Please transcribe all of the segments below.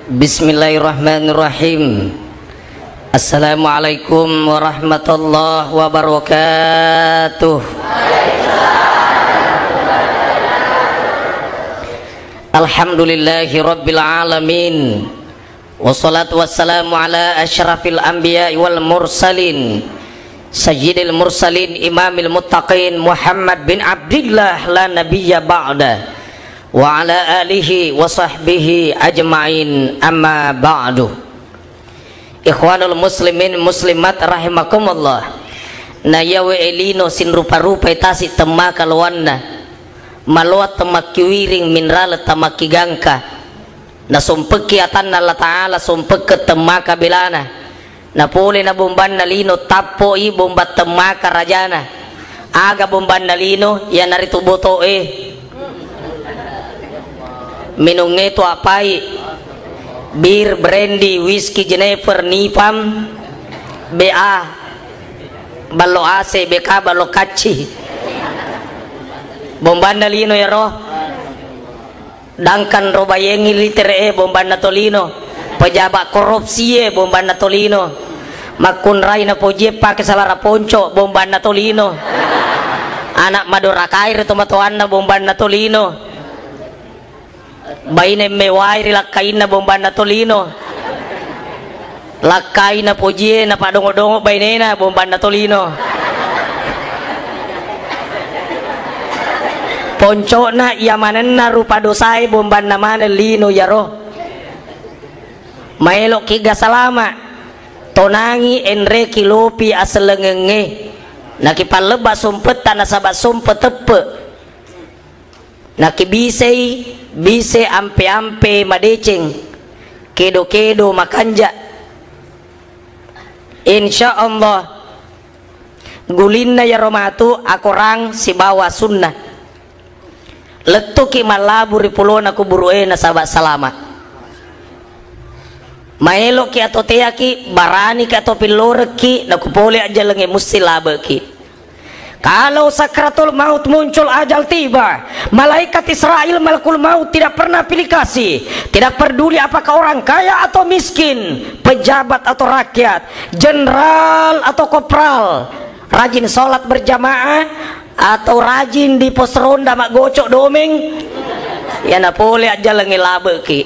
Bismillahirrahmanirrahim. Assalamualaikum warahmatullahi wabarakatuh. Alhamdulillahi rabbil alamin. Wassalatu wassalamu ala asyrafil anbiya wal mursalin, sayyidil mursalin imamil muttaqin Muhammad bin Abdillah la nabiyya ba'da, wa ala alihi wa sahbihi ajma'in, amma ba'du. Ikhwanul muslimin muslimat rahimakumullah. Na yawe elino sin rupa-rupa itasi temaka lawanna maluat temaki wiring mineral temaki gangka na sumpeki atanna Allah ta'ala sumpeke temaka bilana na puli na bomban na lino tapo i bombat temaka rajana aga bomban na lino ya narito boto minungnya itu apai bir, brandy, whisky, Jennifer, nipam, BA, balo AC, BK, balo kaci, bomban lino ya roh, dangkan robayengi liter bomban tolino, pejabat korupsi bomban tolino, makun rai na poje pakai salara ponco bomban tolino, anak madura kair tomatoan na bomban tolino. Baine mewairi lakain na bomban na tolino, lakai na pojie na padongo-dongo baine na bomban na tolino, ponco na yamanen na rupa dosai bomban na mana lino yaro maelo kiga salama tonangi enre kilopi aselengenge nakipaleba sumpet tanah sabat sumpet tepe nakibisei bise ampe-ampe madeceng kedo-kedo makanja insyaallah gulinna ya romatu akorang si bawa sunnah letuki malaburi pulona kuburuena sahabat selamat maelo ki atau teaki barani ki atau piloreki nakupole aja lenge musti labeki. Kalau sakratul maut muncul ajal tiba, malaikat Israel malakul maut tidak pernah pilih kasih, tidak peduli apakah orang kaya atau miskin, pejabat atau rakyat, jenderal atau kopral, rajin sholat berjamaah atau rajin di pos ronda mak gocok domeng, ya napole aja lengi labeki.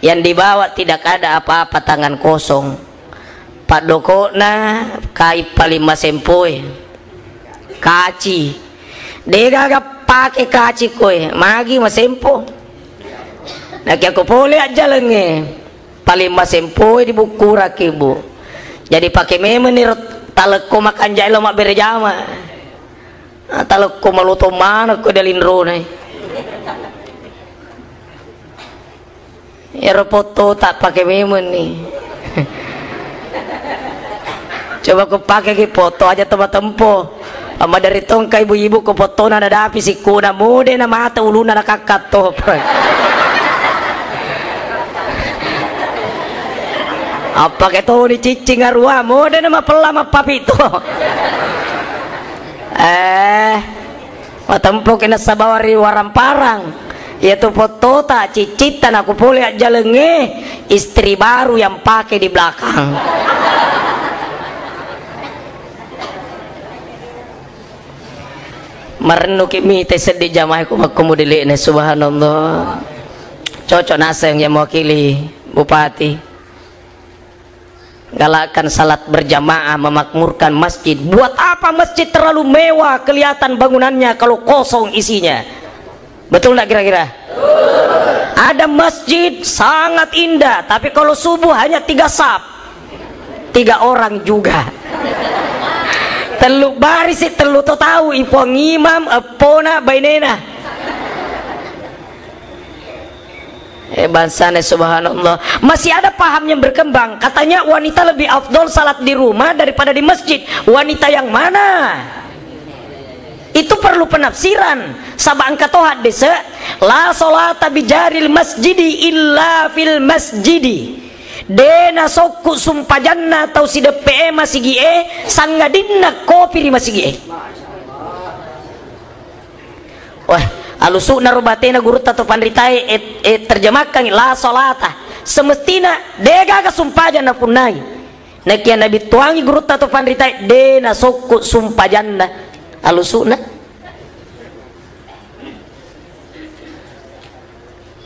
Yang dibawa tidak ada apa-apa, tangan kosong. Pak Dokona kai palima sempoe kaci dega gak pakai kaci koe magi masempo nak aku boleh aja lenge paling masempo di buku rakibu jadi pakai memenir taleko makan jalo mak berjama taleko maluto mana ko dalin ronai ya foto tak pakai memen nih coba aku pakai foto aja tempat tempo ama dari tongkai ibu-ibu ke foto na dadapi si kuna mode na mata uluna na kakato apa keto ni cicing arua mode na mapelama papito matempo kena sabawari waramparang yaitu foto tak cicitan aku boleh aja lenge istri baru yang pakai di belakang. Marenu kimi teh sedih jamaah ku makumudili ne subhanallah. Cocok naseng yang mewakili bupati. Galakan salat berjamaah memakmurkan masjid. Buat apa masjid terlalu mewah kelihatan bangunannya kalau kosong isinya? Betul enggak kira-kira? Ada masjid sangat indah tapi kalau subuh hanya 3 saf. 3 orang juga. Telu baris telu to tahu ipong imam epona bainena bansane subhanallah. Masih ada paham yang berkembang katanya wanita lebih afdol salat di rumah daripada di masjid. Wanita yang mana? Itu perlu penafsiran. Sabah angka tohat desa la sholata bijaril masjidi illa fil masjidi dena sokku sumpajanna tau si DPE masih gie sanggadinna kopi di masih gie. Wah alusuna rubatena guru tato pandritai terjemahkan la salata semestina dega ka sumpajanna punai nakia nabi tuangi guru tato pandritai dena sokku sumpajanna alusuna.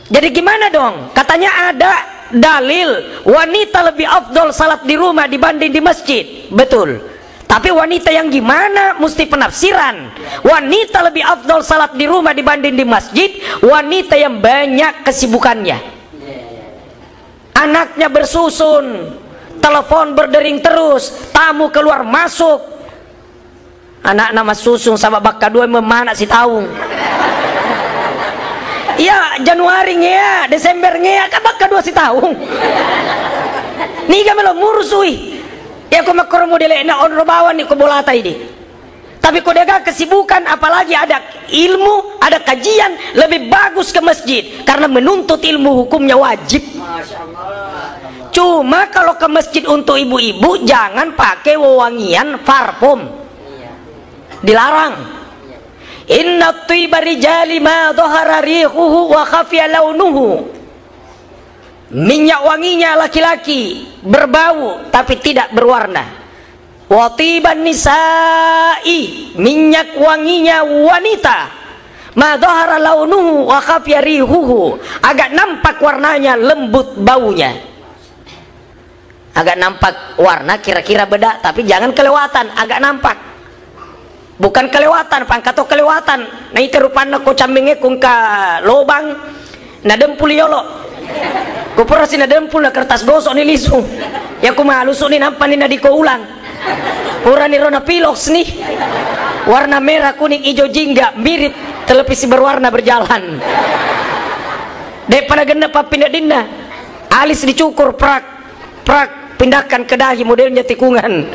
Jadi gimana dong? Katanya ada dalil wanita lebih afdol salat di rumah dibanding di masjid. Betul. Tapi wanita yang gimana mesti penafsiran. Wanita lebih afdol salat di rumah dibanding di masjid, wanita yang banyak kesibukannya. Anaknya bersusun, telepon berdering terus, tamu keluar masuk. Anak nama susun sama bakka dua memanak si taung. Iya, Januari ya, Desember ya, kan bakka dua si taung. Nih melo murusui. Ya aku makor model na on robawan ni ko bolata ini. Tapi kau dega kesibukan, apalagi ada ilmu, ada kajian, lebih bagus ke masjid karena menuntut ilmu hukumnya wajib. Cuma kalau ke masjid untuk ibu-ibu jangan pakai wewangian parfum. Dilarang. Inna tiba rijali ma dhahara rihuhu wa khafiya launuhu. Minyak wanginya laki-laki berbau tapi tidak berwarna. Wa tiban nisa'i, minyak wanginya wanita ma dhahara launuhu wa khafiya rihuhu, agak nampak warnanya, lembut baunya. Agak nampak warna kira-kira beda tapi jangan kelewatan, agak nampak. Bukan kelewatan, pangkato kelewatan. Nah itu rupanya ko cambingnya kung ka lobang na dempul yolo. Ko pura sina dempul na kertas gosok ni lisu. Ya ko malusok ni nampan ni na di ko ulang. Pura ni rona piloks ni. Warna merah, kuning, hijau, jingga, mirip televisi berwarna berjalan. Dek panaganda pa pindah-dinda. Alis dicukur prak prak, pindahkan ke dahi, modelnya tikungan.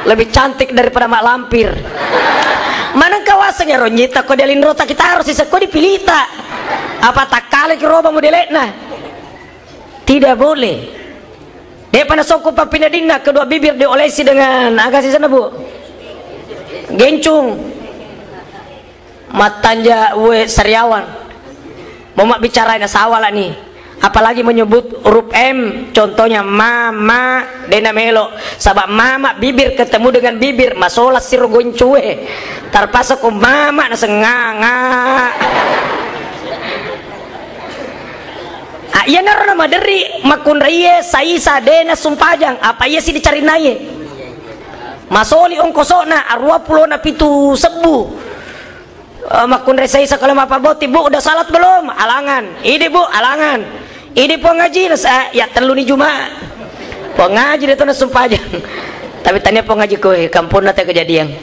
Lebih cantik daripada mak lampir. Mana kawasannya ronyita ko delin rota kita harus isa ko dipilita. Apa tak kali ki roba modelena? Tidak boleh. Dia pada soko papinadina, kedua bibir diolesi dengan agak sana bu. Gencung. Matanya we sariawan. Mau mak bicara na sawala nih. Apalagi menyebut huruf M, contohnya mama dena melo, sabab mama bibir ketemu dengan bibir masolah siro goncue terpaksa ko mama na senganga. Iya naro nama deri makun reye saisa dena sumpajang apa iya sih dicari naye masoli ongkosona arwa pulo na pitu sebu makun reye saisa kalau apa boti bu udah salat belum alangan ini bu alangan. Ini po ngaji ya telu ni Jumat. Po ngaji itu na sumpajang. Tapi tanya po ngaji ko kampun na te kejadian.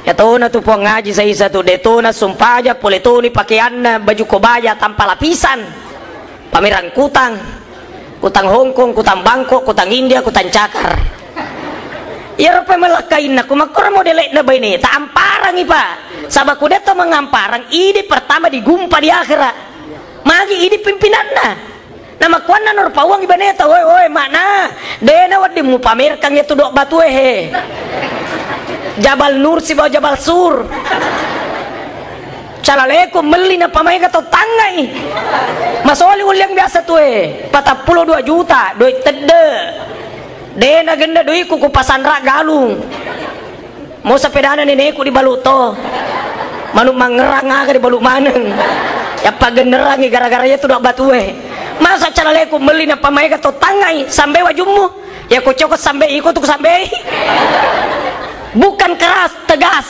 Ya tahu na tu po ngaji sa isa tu deto na sumpaja pole tu ni pakaian na baju kobaya tanpa lapisan. Pameran kutang. Kutang Hong Kong, kutang Bangkok, kutang India, kutang Cakar. Ya rupa melakain na kumakura model na ba ini? Ta amparang ipa. Sabaku deto mengamparang ide pertama digumpa di akhirat. Magi ini pimpinan na nama kuana nor pawang ibaneta woi mana dena wadi mu pamerkan itu dok batu Jabal Nur si bawa Jabal Sur calaleku meli na pamay ka to tangay masoli uliang biasa tu 42 juta doi tede dena genda doi ku pasandra galung mau sepedana nenekku di baluto manu mangerang aga di balu maneng ya pagenerangi gara-gara itu dok batu masa calaleku meli na pamay ka to tangay sampai wajummu ya ku cokot sampai ikut tuh sampai bukan keras tegas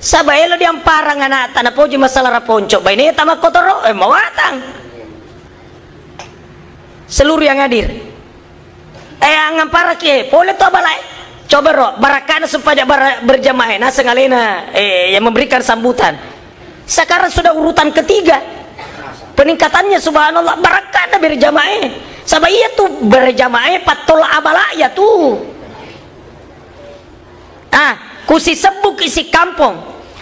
sabaelo diamparang anak tanah poji masalah raponco baini tamak kotoro mawatang seluruh yang hadir ngampara kie boleh to balai coba ro barakana supaya berjamaah nah sengalena yang memberikan sambutan sekarang sudah urutan ketiga peningkatannya subhanallah barakana berjamaah sabab iya tuh berjamaah patol abala ya tuh kusi sebuk isi kampung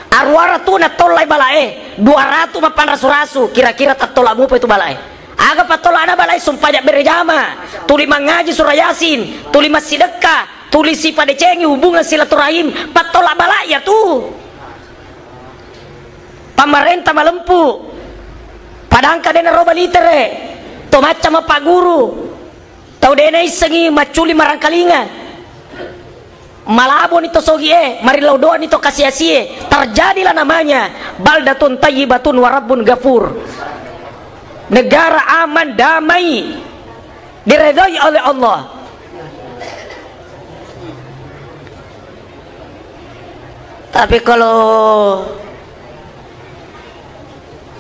arwara tuh na tolai balae 200 mapan rasu-rasu kira-kira tak tolamu apa itu balae aga patola ana balai sumpah berjama tuli mengaji surah yasin tuli masih sedekah tulisi pada cengi hubungan silaturahim patola balai ya tuh Pemerintah malempu padang kadena roba litere to macam apa guru tau dena isengi maculi marangkalinga malabo nito sogie marilaudoa nito kasiasie terjadilah namanya baldatun tayyibatun warabbun gafur, negara aman damai diredai oleh Allah. Tapi kalau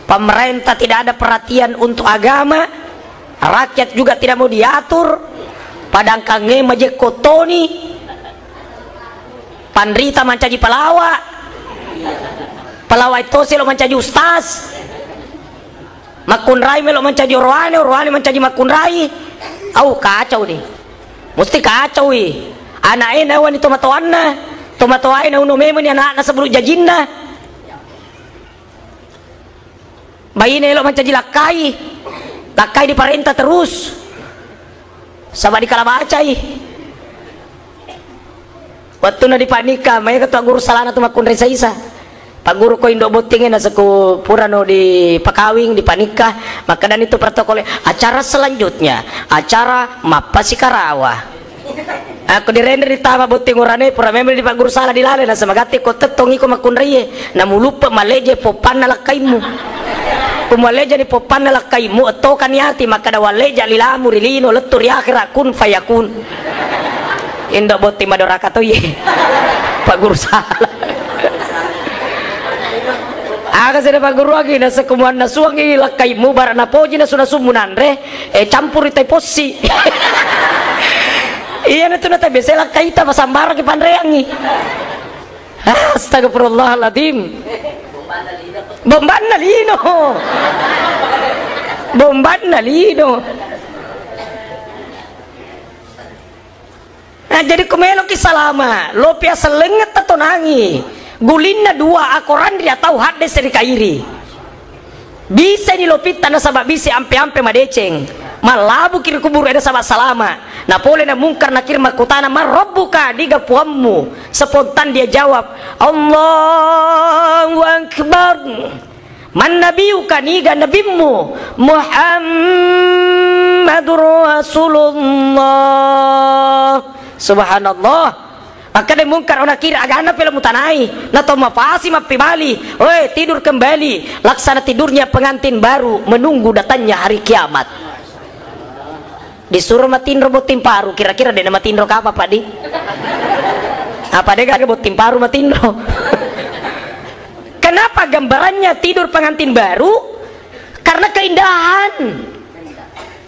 pemerintah tidak ada perhatian untuk agama, rakyat juga tidak mau diatur, padang kange maje kotoni pandrita mancaji palawa itu selo mancaji ustaz, makunrai melo mancaji orwane mancaji makunrai. Kacau nih, mesti kacau ih. Anaknya nawan itu tomatoai na uno memang ni anak sebelum jajinna bayi nelo mancaji lakai di perintah terus sama di kalabacai waktu na di panika may ketua guru salana tu makun resaisa pak guru ko indo botingin na saku purano di pakawing di panika maka dan itu protokol acara selanjutnya acara mapasi karawa. Aku dirender di tama boting urane pura memel di pak guru salah dilale na samagati ko tetongi ko makunriye na mulupa maleje popan na lakaimu kumaleja ni popan na lakaimu atau kaniati maka dawaleja lilamu rilino letur ya akhira kun fayakun inda boting madoraka to ye pak guru salah aga sada pak guru agi na sakumuan na suwangi lakaimu barana poji na sunasumun re campur itai posi iya na ito na tabi sila kaita masambara ki panreangi. Astagfirullahaladzim. Bomban na lino. Nah jadi kumelo ki salama lo piasa lenget atau nangi gulin na dua akoran dia tahu hadis dari kairi bisa nilopitan na sabab bisa ampe-ampe madeceng malabu kiri kubur ada sahabat salama na pole na mungkar nakir makutana marabbuka diga puammu spontan dia jawab Allahu akbar man nabiyuka niga nabimmu Muhammadur Rasulullah subhanallah maka dia mungkar ona kira agana pela mutanai na to mafasi mapibali oi tidur kembali laksana tidurnya pengantin baru menunggu datangnya hari kiamat. Disuruh matin robot timparu kira-kira dia matin ro apa pak di apa dia gak bot timparu matin ro kenapa gambarannya tidur pengantin baru karena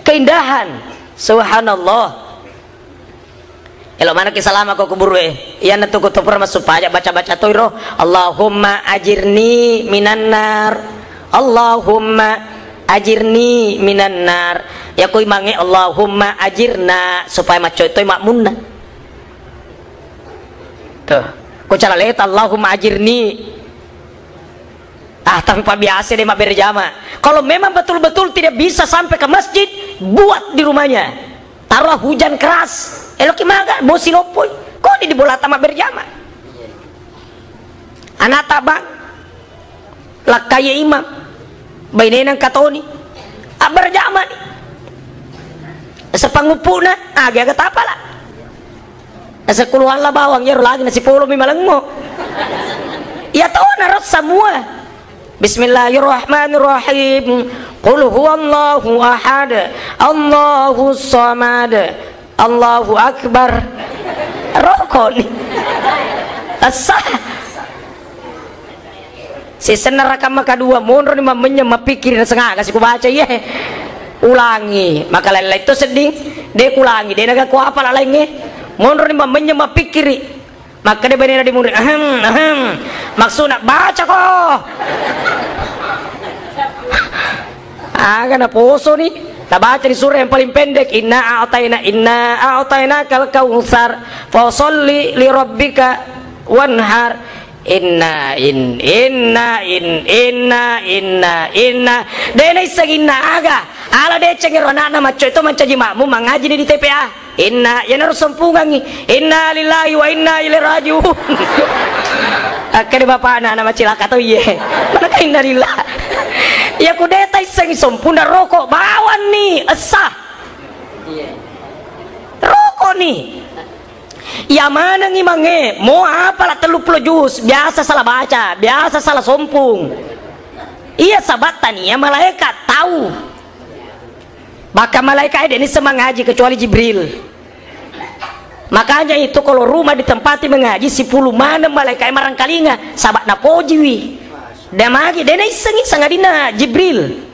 keindahan subhanallah elo mana kisalama ko kubur iya na to ko topor masuk pajak baca-baca toiro Allahumma ajirni minan nar Allahumma ajirni minan nar ya koi mange Allahumma ajirna supaya maco itu makmunna tuh ko cara lihat Allahumma ajirni tapi pak biasa dia mak berjama kalau memang betul-betul tidak bisa sampai ke masjid buat di rumahnya taruh hujan keras eloki maga bosi lopoi kok di bola tamak berjama anak tabang lakaya imam bainenang katoni berjama nih sepangupuna agak apa lah sekuluhan lah bawang ya lagi nasi polo mimalengmo ya tahu narot semua Bismillahirrahmanirrahim qul huwallahu ahad Allahu samad Allahu akbar rokok nih asah si senar rakam maka dua mundur nih mamanya mapikirin sengaja kasih ku baca ya ulangi maka lain itu sedih dia ulangi dia naga ku apa lah lainnya mundur nih mamanya mapikiri maka dia benar di mundur maksudnya baca kok agak na poso nih tak baca di surah yang paling pendek inna a'tayna kal kautsar fasolli li rabbika wanhar inna dene isagina aga ala de cengero anak maco itu mencaji makmu mengaji di TPA inna ya harus sempungangi inna lillahi wa inna ilaihi rajiun Kade bapak nama cilaka tuh ye. Mana kain dari lah. Ya kudeta iseng sempuna rokok bawan nih esah. Rokok nih. Ya mana ngimange mau apalah 30 juz biasa salah baca, biasa salah sompung. Iya sabatan ya malaikat tahu. Maka malaikat ini semang ngaji kecuali Jibril. Makanya itu kalau rumah ditempati mengaji 10 mana malaikat marang kalinga sabat na pojiwi. Dan magi dena iseng adina Jibril.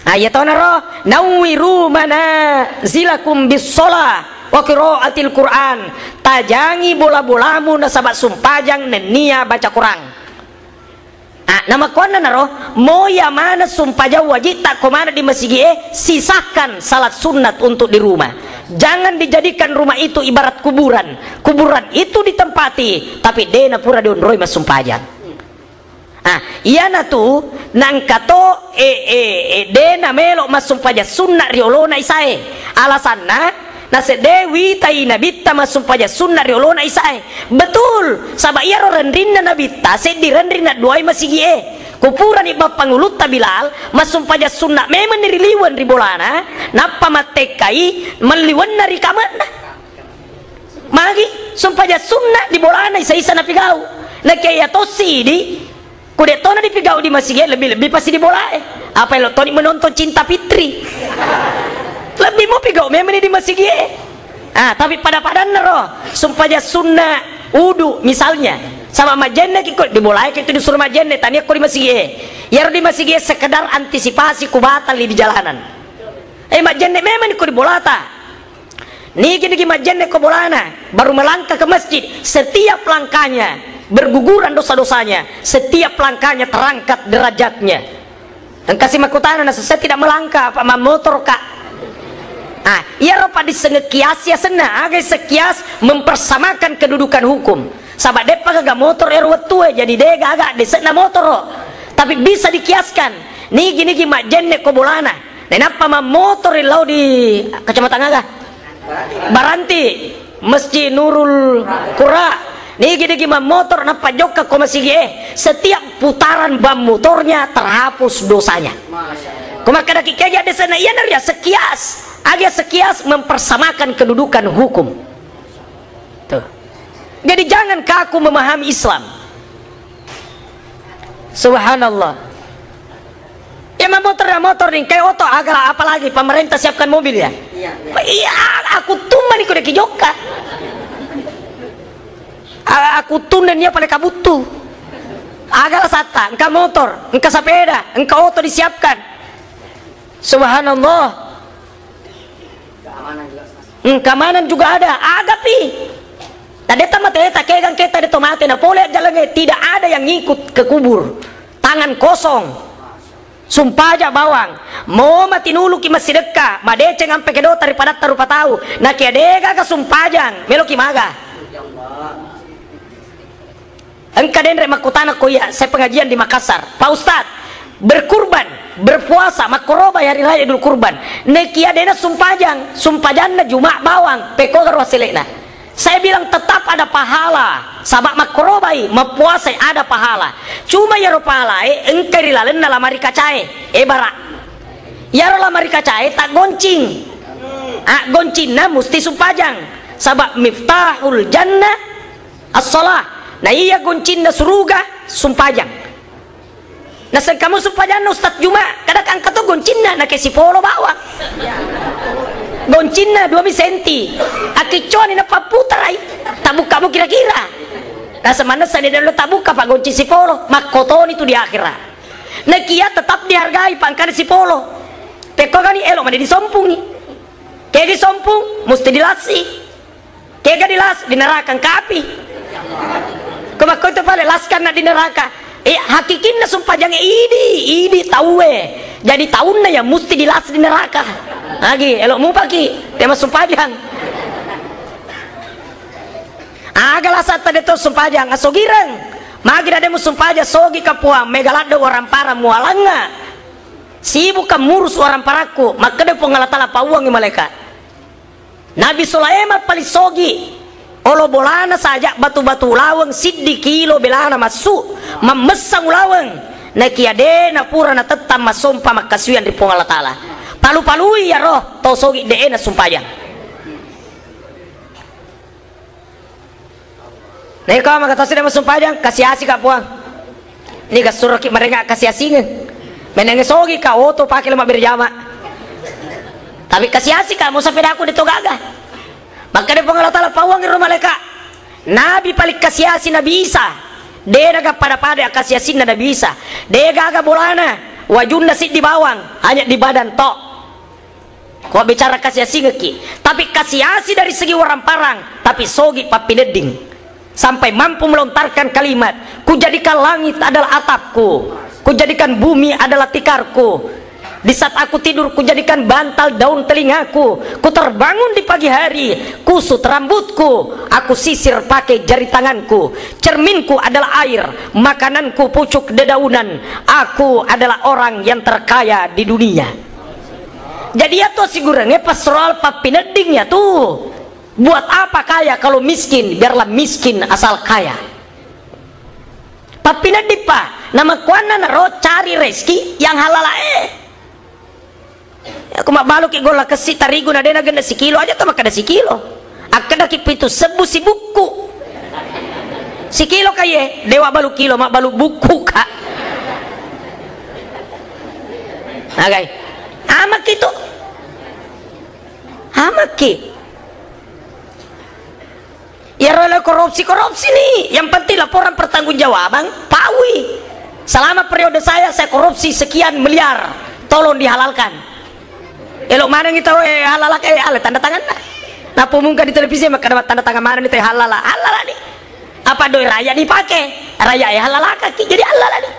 Ayat onaro nawiru mana zilakum bis sholah wa qiraatil Quran. Tajangi bola-bolamu na sabat sumpajang nenia baca Quran. Nama kona naro moya mana sumpah wajib tak komana di masjid sisahkan salat sunat untuk di rumah. Jangan dijadikan rumah itu ibarat kuburan. Kuburan itu ditempati tapi dena pura dionroi mas sumpajang. Iya na tu nang kato dena melok mas sumpajang sunat riolona isae. Alasanna nase dewi taina bitta masumpaja sunna riolona isae. Betul sabak iya rendrinna nabitta sedi rendrinna duai masigie kupuran ibab panguluta Bilal masumpaja sunna memang niriliwan ribolana napa matekai meliwan nari kamana magi sumpaja sunna di bolana isa-isa na pigau na kaya tosi di kude tona di pigau di masigie lebih-lebih pasti di bolae apa lo toni menonton Cinta Fitri lebih mau pigau memang di masjid. Tapi pada nero sumpahnya sunnah udu misalnya sama majenne kikut dimulai itu disuruh majenne tanya kok di masjid. Ya di masjid sekedar antisipasi kubatal di jalanan. Majenne memang kok di bolata. Niki majenne ko bolana baru melangkah ke masjid setiap langkahnya berguguran dosa-dosanya, setiap langkahnya terangkat derajatnya. Dan kasih makutana saya tidak melangkah apa motor kak. Iya ropa disengekias ya sena agai sekias mempersamakan kedudukan hukum. Sahabat depa gak motor erwetue jadi dega agak desena motor tapi bisa dikiaskan. Niki mak jenne ko bolana. Dan apa motor lau di kecamatan agak Baranti Masjid Nurul Qura. Niki motor napa joka ko masih setiap putaran bam motornya terhapus dosanya. Kumaka daki kaya desena iya ya sekias. Agak sekias mempersamakan kedudukan hukum. Tuh. Jadi jangan kaku memahami Islam. Subhanallah. Ya motor nih kayak oto agar apalagi pemerintah siapkan mobil ya. Iya, aku tuman ikut deki joka. Aku tunennya pada kabutu. Agar sata, engkau motor, engkau sepeda, engkau oto disiapkan. Subhanallah. Keamanan juga ada agapi tadi tamat kegang kita di tomate na boleh jalan tidak ada yang ngikut ke kubur tangan kosong sumpah aja bawang mau mati nulu ki masih dekat madece ngampe kedo daripada tarupa tahu nak kedega ke sumpajang meloki maga engka den remakutana koya saya pengajian di Makassar Pak Ustad berkurban berpuasa makroba hari raya Idul Kurban nekia dena sumpajang na juma bawang peko garwasilena saya bilang tetap ada pahala sabak makrobai mapuasa ada pahala cuma ya pahala engkai rilalen na lamari kacae bara ya lamari kacae tak goncing goncing na musti sumpajang sabak miftahul jannah as-shalah nah iya goncing na suruga sumpajang. Nah kamu sumpajang Ustaz Juma kadang angkat tuh goncinna na kesi polo bawang goncinna 2 senti akiconi na paputar ay tabuk kamu kira-kira nah semana saya dalam tabuk pak goncin si polo makoton itu di akhirat nah kia tetap dihargai pangkar si polo peko kan elok mana disompungi kayak disompung mesti dilasi kayak dilas di neraka kapi kemako itu pale laskan na di neraka hakikinna sumpajangnya idi tawe jadi tahunnya ya mesti dilas di neraka lagi elok mu pagi tema sumpajang agalah saat tadi tuh sumpajang asogirang magi ada mu sumpajang sogi kapuang megalado orang para mualanga sibuk kamurus orang paraku maka dia pengalatala pauang malaikat Nabi Sulaiman paling sogi Olo bolana saja batu-batu lawang siddi kilo belana masuk memesang lawang nakia dena pura na tetam masompa makasuyan di Allah Ta'ala palu-palui ya roh tosogi dena sumpayang neka maka tosi dena sumpayang kasih asi ka puang ni ka suraki mereka kasih asingan menenge sogi ka oto pakai lemah berjama tapi kasih asi ka musa pedaku di togaga maka di Allah Ta'ala pawang rumah leka Nabi palik kasih asi Nabi Isa dia naga pada kasih asin Nabi Isa dia gaga bolana wajunna sit di bawang hanya di badan tok kau bicara kasih asin ki tapi kasih asi dari segi orang parang tapi sogi papineding sampai mampu melontarkan kalimat ku jadikan langit adalah atapku ku jadikan bumi adalah tikarku di saat aku tidur ku jadikan bantal daun telingaku ku terbangun di pagi hari kusut rambutku aku sisir pakai jari tanganku cerminku adalah air makananku pucuk dedaunan aku adalah orang yang terkaya di dunia jadi ya tuh sigurangnya pasral papineding ya tuh buat apa kaya kalau miskin biarlah miskin asal kaya papineding pak nama kuana naro cari rezeki yang halal aku mak baluk igola kesi tarigu na dena ganda sikilo aja tuh makada sikilo akada kipitu sebu si buku sikilo kaye dewa baluk kilo mak baluk buku kak agay amak itu amak ki ya rela korupsi nih yang penting laporan pertanggungjawaban pawi selama periode saya korupsi sekian miliar tolong dihalalkan elok mana kita halal halal tanda tangan nah pemungka di televisi maka dapat tanda tangan mana nih halal nih apa doi raya dipakai raya halal kaki jadi halal nih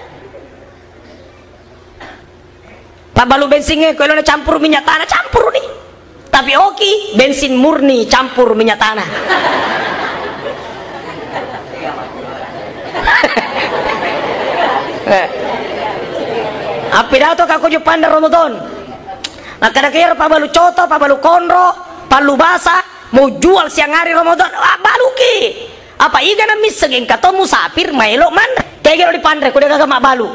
pak balu bensinnya kalau campur minyak tanah campur nih tapi oke bensin murni campur minyak tanah apa dah tuh kaku Jepang Ramadan maka kira pak balu coto, pak balu konro, palu basa mau jual siang hari Ramadan balu ki apa iga na misegeng kato musafir maelo man kayak di pandre kuda kagak mak balu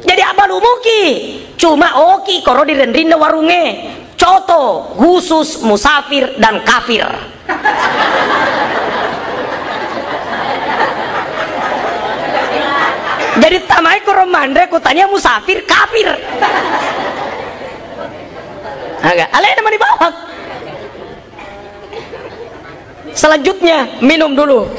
jadi abalu muki cuma oki koro di rendrinda warunge coto khusus musafir dan kafir jadi tamai koro mandre kutanya musafir kafir agak alay naman ibawak selanjutnya minum dulu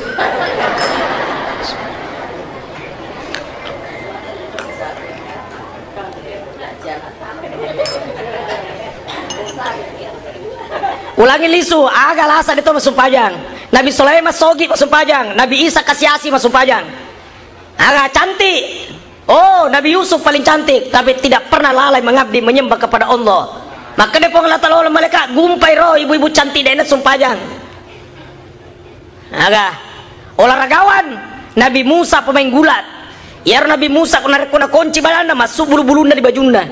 ulangi lisu agak lasa itu masuk pajang Nabi Sulaiman sogi masuk pajang Nabi Isa kasih asi masuk pajang agak cantik oh Nabi Yusuf paling cantik tapi tidak pernah lalai mengabdi menyembah kepada Allah maka dia pengelah tahu mereka gumpai roh ibu-ibu cantik dan sumpajang agak olahragawan Nabi Musa pemain gulat ya Nabi Musa kuna kunci balana masuk bulu-buluna di bajunda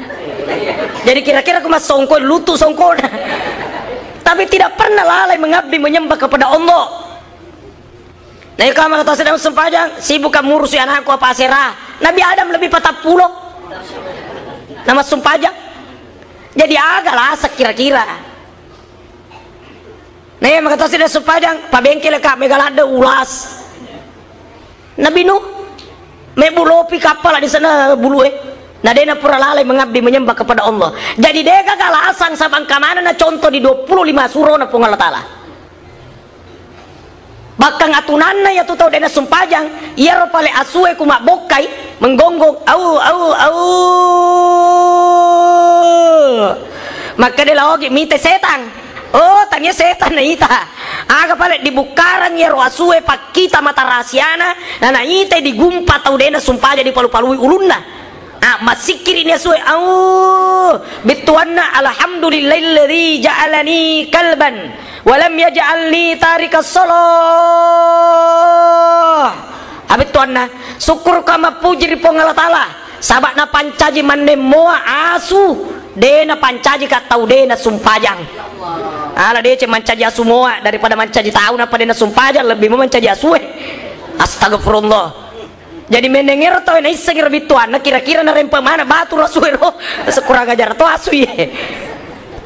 jadi kira-kira aku mas songko lutu songko tapi tidak pernah lalai mengabdi menyembah kepada Allah nah kalau kata sedang sumpajang sibuk ngurusi anakku apa aserah Nabi Adam lebih 40 nama sumpajang jadi agak lah sekira-kira nah ya maka sudah supajang pak bengkel kak megalada ulas Nabi Nuh mebulopi kapal di sana bulu nah dia pura lalai mengabdi menyembah kepada Allah jadi dia gak alasan sabang kamana na contoh di 25 surah na pung Allah Ta'ala bakang atunanna ya tu tahu dia sumpajang iya ropale asue kumak bokai menggonggong au maka dia lagi minta setan oh tanya setan na ita aga pale dibukaran ya roasue pak kita mata rahasiana na ita digumpa tau dena sumpah jadi palu-palui ulunna masikir ini asue bituanna alhamdulillahilladzi ja'alani kalban walam yaj'alni tarikas salah abituanna syukur kama puji di Allah Ta'ala sahabat na pancaji mande moa asu dena pancaji kat tau dena sumpajang ala dia mancaji semua daripada mancaji tahu apa dia sumpah aja lebih mau mancaji asue. Astagfirullah. Jadi mendengar tau ini segera bituan kira-kira narempa mana batu rasuero sekurang ajar tuh asui.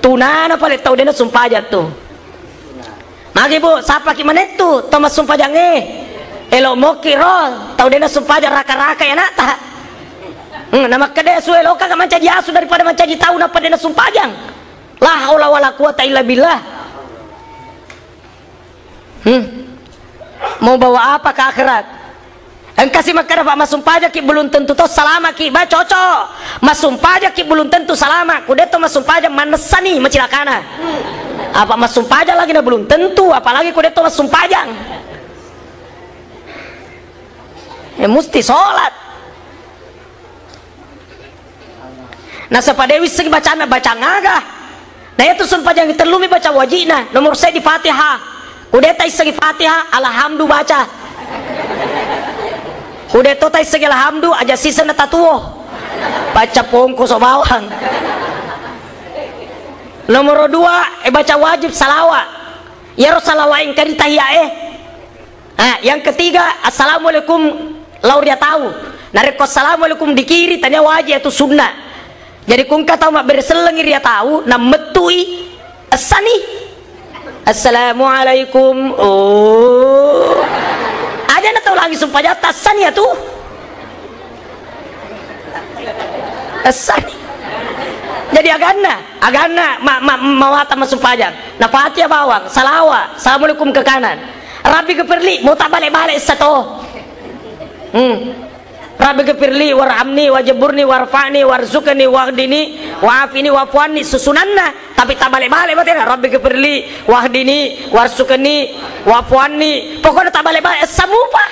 Tunana paling tahu dia sumpah aja tuh. Magi bu, siapa gimana itu? Thomas sumpah jange. Elo mau kiro, tahu dia sumpah aja raka-raka ya nata. Nama kedai asue lo kagak mancaji asu daripada mancaji tahu apa dia sumpah jang. La haula wala quwata illa billah. Mau bawa apa ke akhirat? Engkau kasih makan apa masumpah aja ki belum tentu toh salama ki ba cocok. Masumpah aja ki belum tentu salama. Kudet to masumpah aja manesani macilakana. Apa masumpah aja lagi na belum tentu apalagi kudet to masumpah aja. Mesti sholat. Nah sepadewi segi bacana baca ngagah. Nah itu sumpah jangan terlumi baca wajibna nomor saya di Fatihah. Kudeta segi Fatihah alhamdulillah baca. Kudeta tai segi alhamdulillah aja sisa na tatuo. Baca pongko so bawang. Nomor 2 baca wajib salawat. Ya salawat yang kari tahiyah yang ketiga assalamualaikum laur dia tahu. Nareko assalamualaikum di kiri tanya wajib itu sunnah. Jadi kung kata mak berselengi dia tahu na metui asani assalamualaikum aja na tahu lagi sumpah jatah asani ya tuh asani. Jadi agana mawata masumpah aja na Fatihah bawang salawat assalamualaikum ke kanan Rabbi keperli mau tak balik-balik satu Rabbi gfirli warhamni wajaburni warfa'ni warzukni wahdini wa'afini wa'fuanni susunanna tapi tak balik-balik berarti Rabbi gfirli wahdini warzukni wa'fuanni pokoknya tak balik-balik samupa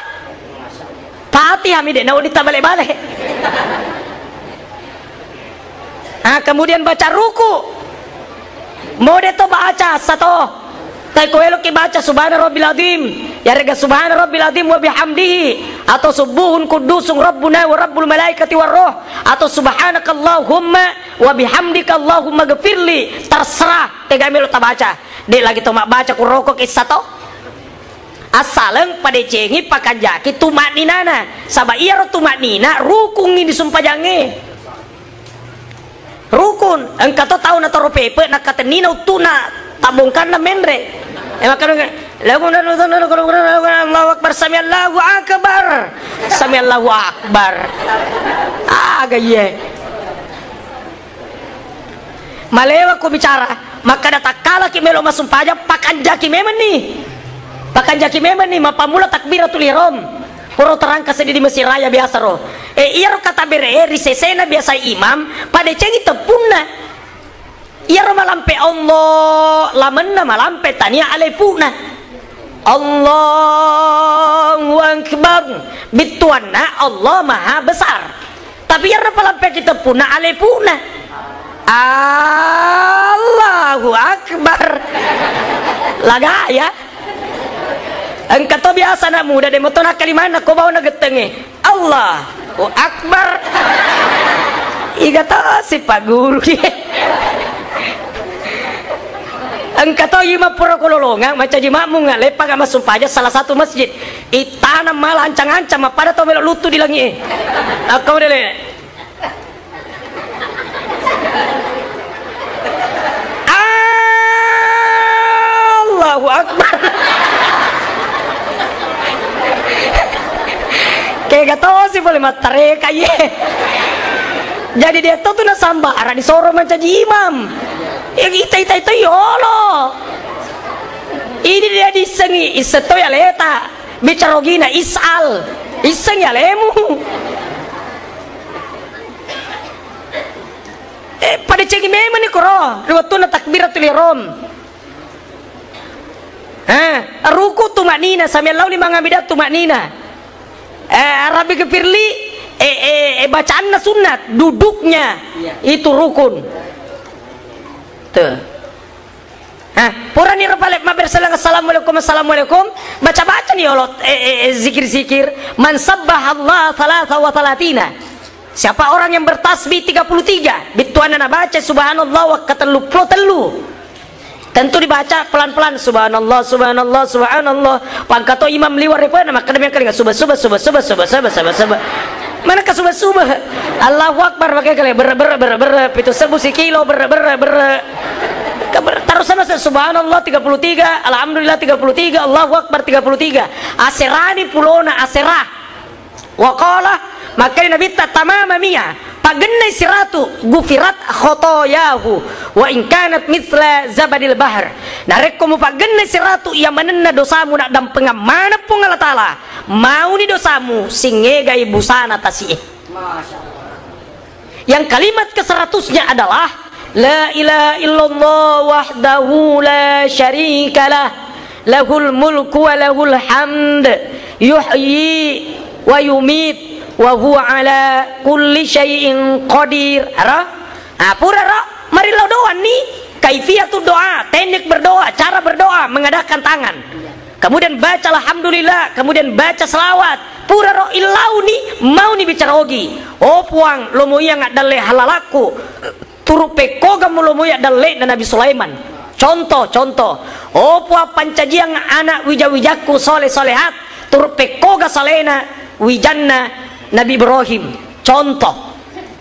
Fatihah mide nah tak balik-balik. Kemudian baca ruku mode to baca satu tai koelo ki baca subhana rabbil azim ya rega subhana rabbil azim wa bihamdihi atau subuhun kudusun rabbuna wa rabbul malaikati war roh atau subhanakallahumma wa bihamdika allahumma ghfirli terserah tega melo ta baca de lagi to mak baca ku rokok isato asaleng pada cengi pakajaki tumakninana sabab iya ro tumaknina rukun ini disumpah jange rukun engkau tahu na taro pepe na katenina utuna tabungkan na menre makanya Allahu akbar samiallahu akbar samiallahu akbar gaya malewa ku bicara maka data kala ki melo masumpah aja pakanjaki memang nih mapamula takbiratul ihram puro terangka sedih di Mesir Raya biasa roh iya roh kata bere risesena biasa imam pada cengi tepuna iya roh malampe Allah lamenna malampe tania alefuna Allahu akbar bituanna Allah maha besar tapi iya roh malampe kita puna alefuna Allahu akbar laga ya engkau to biasa nak muda demo to nak kalimana ko bawa na getenge Allahu akbar iga to si Pak Guru engkau to ima pura kololonga maca jimamu ngale paga masumpah aja salah satu masjid itana malah ancang-ancang pada to melo lutu di langi kau dele Allahu akbar kayak gak tau sih boleh matare kayak jadi dia tuh na sambara di soro mencaji imam yang ita yolo ini dia disengi iseto ya leta bicarogina isal iseng ya lemu pada cegi memang nih koro dua tuh na takbiratul ihram ruku tumaknina samiallahu liman hamidah tumaknina Rabbi gfirli bacaannya sunat duduknya itu rukun tuh pura nih rapalek maber salam assalamualaikum baca nih Allah zikir man sabbahallah thalatha wa thalathina siapa orang yang bertasbih 33 bituanana baca subhanallah wa katelu Tentu dibaca pelan-pelan, subhanallah, subhanallah, subhanallah. Pangkato imam liwar apa nama kadang kali subah. Mana ka subah. Allahu akbar pakai kali ber itu 1000 kilo ber. Terus sana subhanallah 33, alhamdulillah 33, Allahu akbar 33. Aserani pulona aserah. Wa qala maka Nabi tamama mia. Pagenai siratu gufirat khotoyahu wa in kanat mithla zabadil bahr. Narek komu pagenai siratu ia manenna dosamu nak dam pengamana pun Allah Ta'ala mau ni dosamu singegai busana tasih. Yang kalimat ke-100-nya adalah la ilaha illallah wahdahu la syarikalah lahul mulku wa lahul hamd yuhyi wa yumit wa huwa ala kulli syai'in qadir. Pura mari lo doa nih kaifiatul doa, teknik berdoa, cara berdoa, mengadakan tangan, kemudian baca alhamdulillah, kemudian baca selawat pura ro ilau nih mau nih bicara ogi puang lo moya nggak dalle halalaku turu pekoga lo moya dalle dan Nabi Sulaiman contoh puang pancajiang anak wijawijaku soleh solehat turu pekoga salena wijanna Nabi Ibrahim contoh.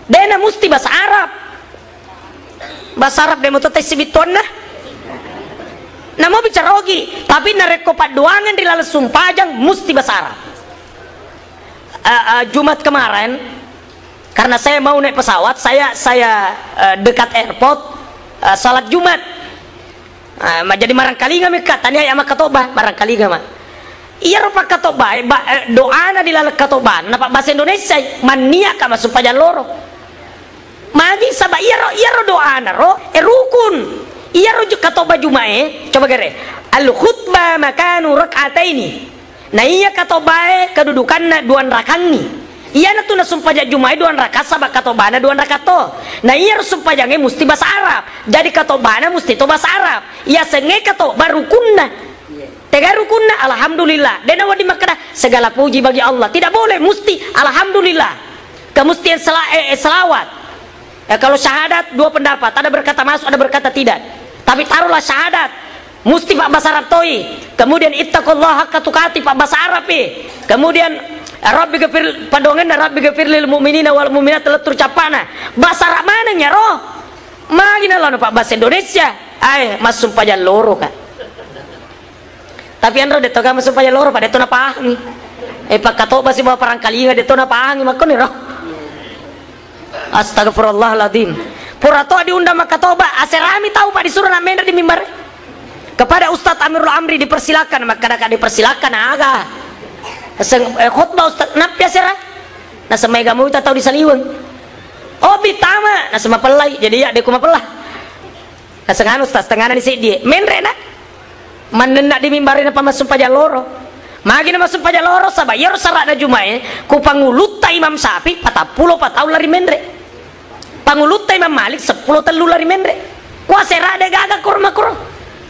Dena musti bahasa Arab. Bahasa Arab demo tete sibituan nah. Namo bicara ogi, tapi nareko paduangan di lalu sumpajang musti bahasa Arab. Jumat kemarin karena saya mau naik pesawat, saya dekat airport salat Jumat. Jadi marangkali nggak tanya ya mak katoba marangkali nggak mak. Iya rupa katoba doa na dilalek katoba napa bahasa Indonesia mania kama supaya loro magi sabah iya ro doa na ro rukun iya ro katoba jumae coba gere al khutbah makanu rak'ataini nah iya katoba kedudukan na 2 rakaat nih iya na tu na sumpah jumae 2 rakaat sabah katoba na 2 rakaat to nah iya ro sumpah jange musti bahasa Arab jadi katoba na musti to bahasa Arab iya senge katoba rukunna Tega rukunna alhamdulillah. Dena wadi makna segala puji bagi Allah. Tidak boleh mesti alhamdulillah. Kemustian selawat. Kalau syahadat 2 pendapat, ada berkata masuk, ada berkata tidak. Tapi taruhlah syahadat. Mesti Pak bahasa Arab toi. Kemudian ittaqullah haqqa tuqati Pak bahasa Arab kemudian Rabbi ghafir padongen Rabbi ghafir lil mu'minina wal mu'minat letur capana. Bahasa Arab mana nya roh? Magina lah Pak bahasa Indonesia. Masuk pajan loro kan. Tapi andro deto kama supaya loro pada deto na pahangi. Pak kato basi bawa perang kali deto na pahangi makon ni roh. Astagfirullahaladzim. Purato diundang makatoba aserami tahu Pak disuruh namanya di mimbar. Kepada Ustadz Amirul Amri dipersilakan maka dipersilakan aga. Khutbah Ustadz napya serah. Nah semai gamu kita tahu disaliweng. Oh bitama nah sama pelai jadi ya deku mapelah. Nah sengan Ustadz tenganan di dia menrena. Manendak di mimbarin apa masuk paja loro magina masuk paja loro sabayar sarak na jumae ku panguluta Imam Syafi'i 40 tahun lari mendre panguluta Imam Malik 10 telu lari mendre kuasera de gaga kurma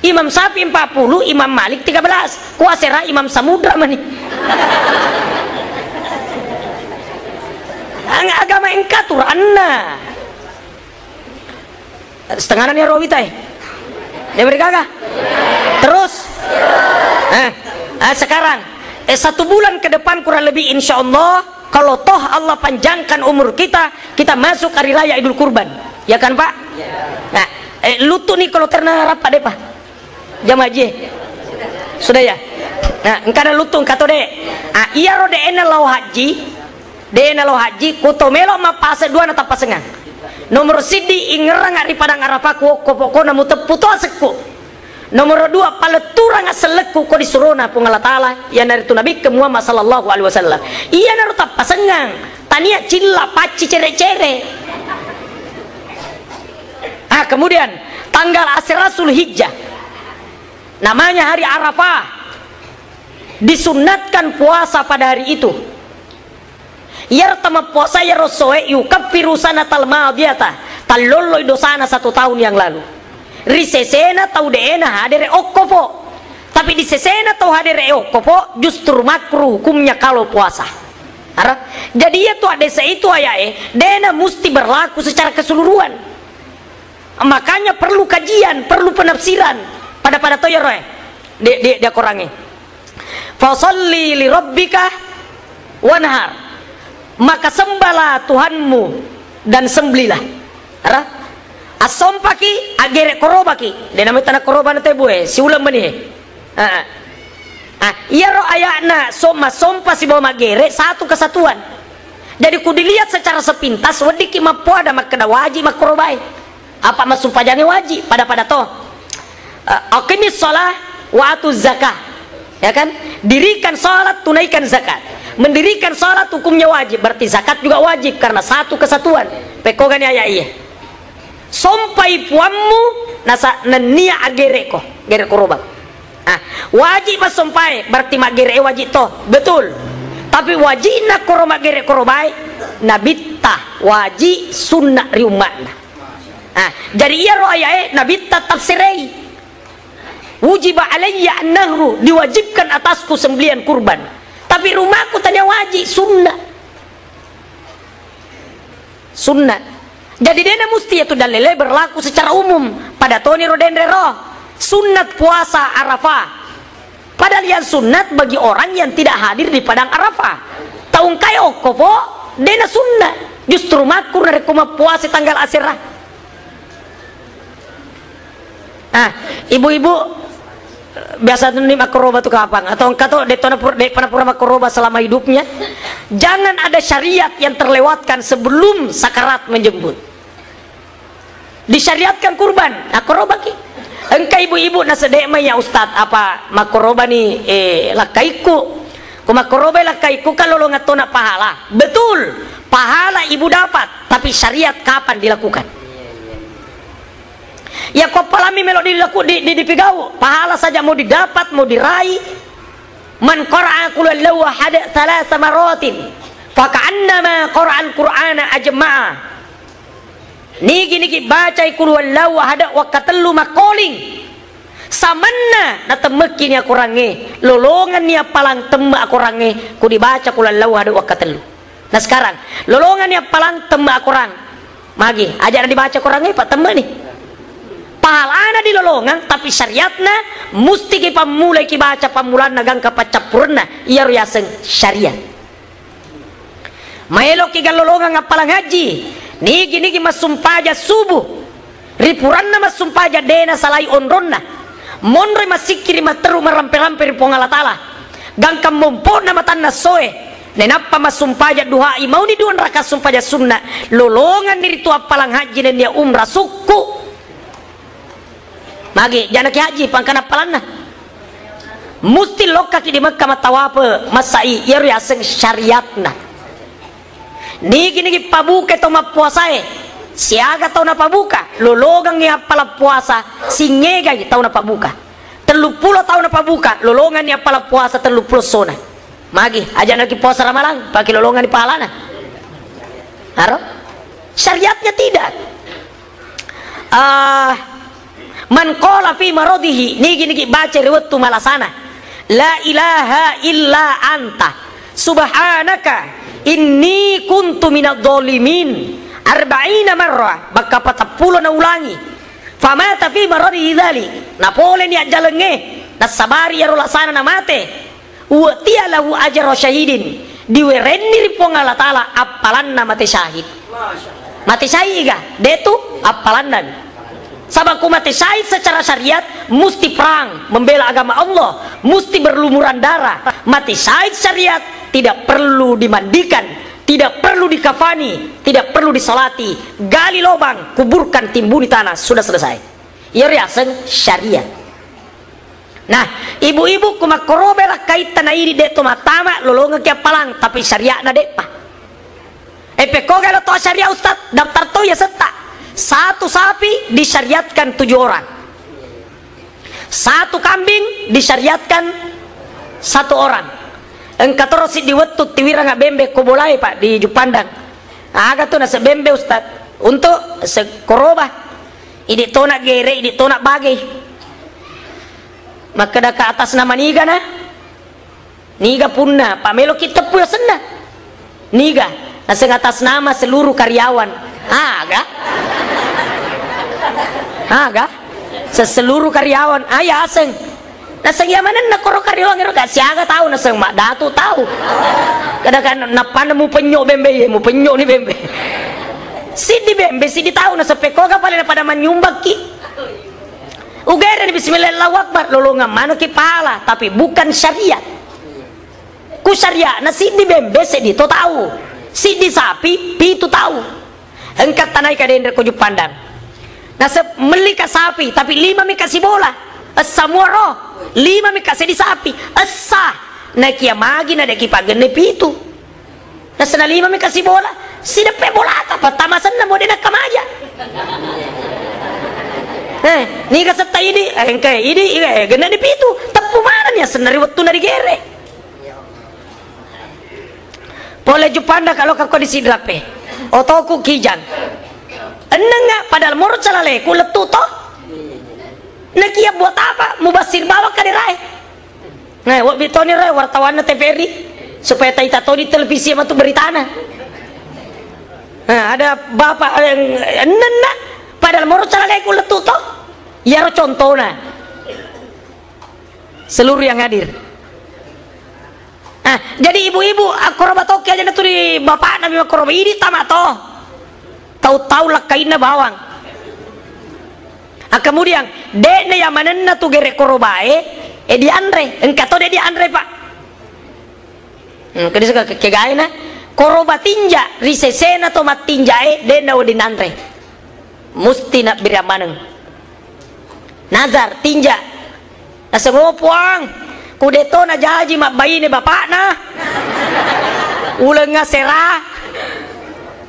Imam Syafi'i 40 Imam Malik 13 kuasera Imam Samudra mani agama engkatur anna setengahnya ni rowitai dia bergaga terus sekarang 1 bulan ke depan kurang lebih insya Allah kalau toh Allah panjangkan umur kita masuk hari raya Idul Kurban ya kan Pak nah lutu nih kalau terna rapat deh Pak jam aja sudah ya nah engkau ada lutung kata deh iya ro deh ena lo haji kutomelo ma pase 2 na tapasengan nomor sidi ingerang ari padang arapaku kopokona mu teputo asekku nomor 2 paleturang aseleku ko disuruna pung Allah Ta'ala ya dari tu Nabi ke Muhammad sallallahu alaihi wasallam iya naru tapasengang tania cilla paci cere-cere kemudian tanggal Asyratul Hijjah namanya hari Arafah disunatkan puasa pada hari itu yartama puasa ya rosoe yukaffiru sanatal madiyata talolloy dosana 1 tahun yang lalu risesena tau deena hadere okopo tapi di sesena tau hadere okopo justru makruh hukumnya kalau puasa jadi ya tuh ada itu ayae dena mesti berlaku secara keseluruhan makanya perlu kajian perlu penafsiran pada to ya roe dia kurangi fasalli li rabbika wanhar, maka sembahlah Tuhanmu dan sembelilah. Ara asompaki agere korobaki de nama tanah koroban teh bue si ulam benih. Iya ro ayakna sompa si bawa magere satu kesatuan. Jadi ku dilihat secara sepintas wediki mapo ada makada wajib makrobai. Apa masumpajane wajib pada to. Aqimis shalah wa atuz zakah. Ya kan? Dirikan salat, tunaikan zakat. Mendirikan salat hukumnya wajib, berarti zakat juga wajib karena satu kesatuan. Pekogani ayat iya. Sompai puammu nasa nenia agere ko, gere korobak. Wajib mas sompai, berarti magere wajib toh, betul. Tapi wajib nak koroma gere korobai, nabitta wajib sunnah riumakna. Jadi iya roh ayat nabitta tafsirei. Wujiba alayya an-nahru, diwajibkan atasku sembelian kurban. Tapi rumahku tanya wajib sunnah. Sunnah. Jadi dena musti itu dalile berlaku secara umum pada toni rodendre roh. Sunnat puasa Arafah. Padahal yang sunnat bagi orang yang tidak hadir di padang Arafah. Taung kayo kopo dena sunnah. Justru makur dari kuma puasa tanggal Asyirah. Ibu-ibu biasa nih makroba tuh kapan atau engkau tuh pernah makroba selama hidupnya. Jangan ada syariat yang terlewatkan sebelum sakarat menjemput. Disyariatkan kurban makroba ki engkau ibu-ibu nasedema ya ustad apa makroba nih lakaiku ku makroba lakaiku kalau lo ngatona pahala betul pahala ibu dapat tapi syariat kapan dilakukan. Ya kau palami melodi di pigau pahala saja mau didapat mau diraih. Man qara'a qul huwallahu ahad thalatha maratin fa ka'annama qara'al qur'ana ajma'a. Niki baca qul huwallahu ahad wa katelu makoling samanna na temeki ni aku range lolongan ni palang temma aku range ku dibaca qul huwallahu ahad wa katelu. Nah sekarang lolongan ni palang temma aku rang magi ajar dibaca Qur'ange pak temma nih pahalana di lolongan tapi syariatna musti kita mulai kita baca pamulan nagang kapacapurna iya riaseng syariat maelo kita lolongan ngapalang haji niki masumpaja subuh ripuranna masumpaja dena salai onronna monre masikiri materu merampe-rampe ripongala tala gangkam mumpona matanna soe nenapa masumpaja duhai mau ni duan raka sumpaja sunnah lolongan diri tua palang haji dan dia umrah suku magi jangan ki haji pangkana palanna musti lokaki di Mekah matawape masai ieu aseng syariatna niki pabuka to mapuasae siaga tau na pabuka lologang ni apala puasa singega tau na pabuka 30 tahun na pabuka lolongan ni apala puasa 30 sona magi aja lagi puasa ramalang pakai lolongan di pahalana haro syariatnya tidak man qala fi maradihi niki baca riwayat tu malasana la ilaha illa anta subhanaka inni kuntu minadh dhalimin 40 marrah baka 40 na ulangi famata fi maradihi dzalik napole ni ajalenge nasabari ya rolasana na mate wa tialahu ajra syahidin diwerenni ripong Allah taala apalanna mate syahid mate syahid ga detu apalanna sabaku mati syahid secara syariat mesti perang membela agama Allah mesti berlumuran darah mati syahid syariat tidak perlu dimandikan tidak perlu dikafani tidak perlu disolati gali lubang kuburkan timbun di tanah sudah selesai iya riaseng syariat. Nah ibu-ibu kumakorobe lah kaitan na ini deto matama lolongan kia palang tapi syariat na depa peko kalau to syariat ustad daftar to ya setak satu sapi disyariatkan 7 orang satu kambing disyariatkan 1 orang engkau terus diwetut tiwira nggak bembe kobolai pak di Jupandang agak tuh nasi bembe ustad untuk sekoroba ini tonak gere ini tonak bagai maka dah ke atas nama niga na niga punna pamelo kita punya senda niga nasi atas nama seluruh karyawan aga seseluruh karyawan ayah aseng naseng ya mana nak koro karyawan ngero gak siaga tahu naseng mak datu tahu kadang-kadang napa nemu penyok bembe mu penyok ni bembe sidi bembe sidi tahu naseng pekoga paling pada menyumbang ki ugere di bismillah akbar lolongan mana ki pala tapi bukan syariat ku syariat na sidi bembe sidi to tahu sidi sapi pitu tahu engkat tanai kadendra kuju pandang nasib melika sapi tapi 5 mi kasih bola semua roh 5 mi kasih di sapi asa na kia magi na deki pagene pitu nasana 5 mi kasih bola sidepe bola apa tamasan na mo dina kamaja ni kasata ini engke ini gena di pitu tepu mana nya senari waktu nari gere boleh jupanda kalau kau di sidrape otoku kijang eneng padahal murut salale ku letu toh nakia buat apa mubasir bawa ka dirai nah wak bitoni rai wartawan na TVRI supaya taita to di televisi sama tu beritana nah ada bapak yang eneng padahal murut salale ku letu toh ya ro contohna seluruh yang hadir. Nah, jadi ibu-ibu koroba toki aja tu di bapak nabi koroba ini tamato tahu-tahu lakainna bawang kemudian dene yang manenna tu gere korobae di andre engkato de di andre pak kedisa ke gaina koroba tinja risesena to mat tinjae dena di andre musti nak biramaneng nazar tinja nasengopuang kudeto na jaji mak bayi ne bapak na ulenga serah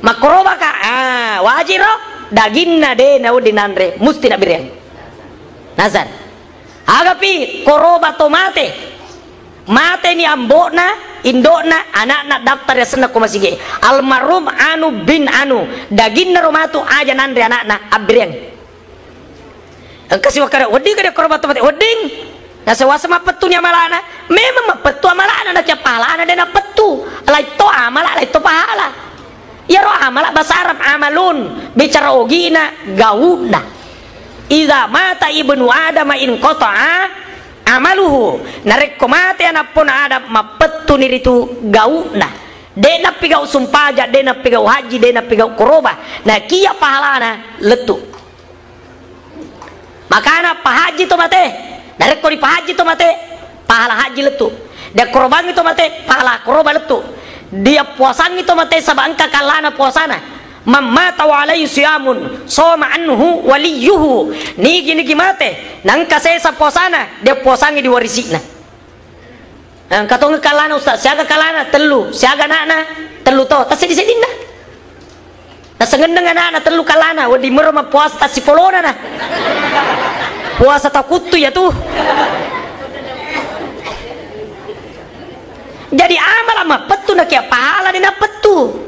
makroba ka wajiro dagingna de na udinandre musti na birian nazar agapi koroba tomate mate ni ambona indona anak-anak daftar ya senna kumasige almarhum anu bin anu dagingna romatu aja nandre anak-anak abrian engkasi wakara weding kada koroba tomate weding na sewasa mapetunya malana memang mapetu amalana na capalana de na petu alai to amala alai to pahala ya roh amal bahasa Arab amalun bicara ogina gauna idza mata ibnu adam in qata'a amaluhu narek komate anapun adam mapettu niritu gauna dena pigau sumpaja dena pigau haji dena pigau koroba nah kia pahalana letu makana pahaji to mate narek ko di pahaji to mate pahala haji letu da koroban itu mate pahala koroba letu dia puasan itu mate sabangka kalana puasana mamma tawalai siyamun soma anhu waliyuhu ni gini mate nang kasesa puasana dia puasangi diwarisina katong kalana ustaz siaga kalana telu siaga nana telu to tas di sedina tas ngendeng anak telu kalana wadi merma puasa tas sipolona na puasa takutu ya tuh jadi amal ama petu nak ya pahala dina petu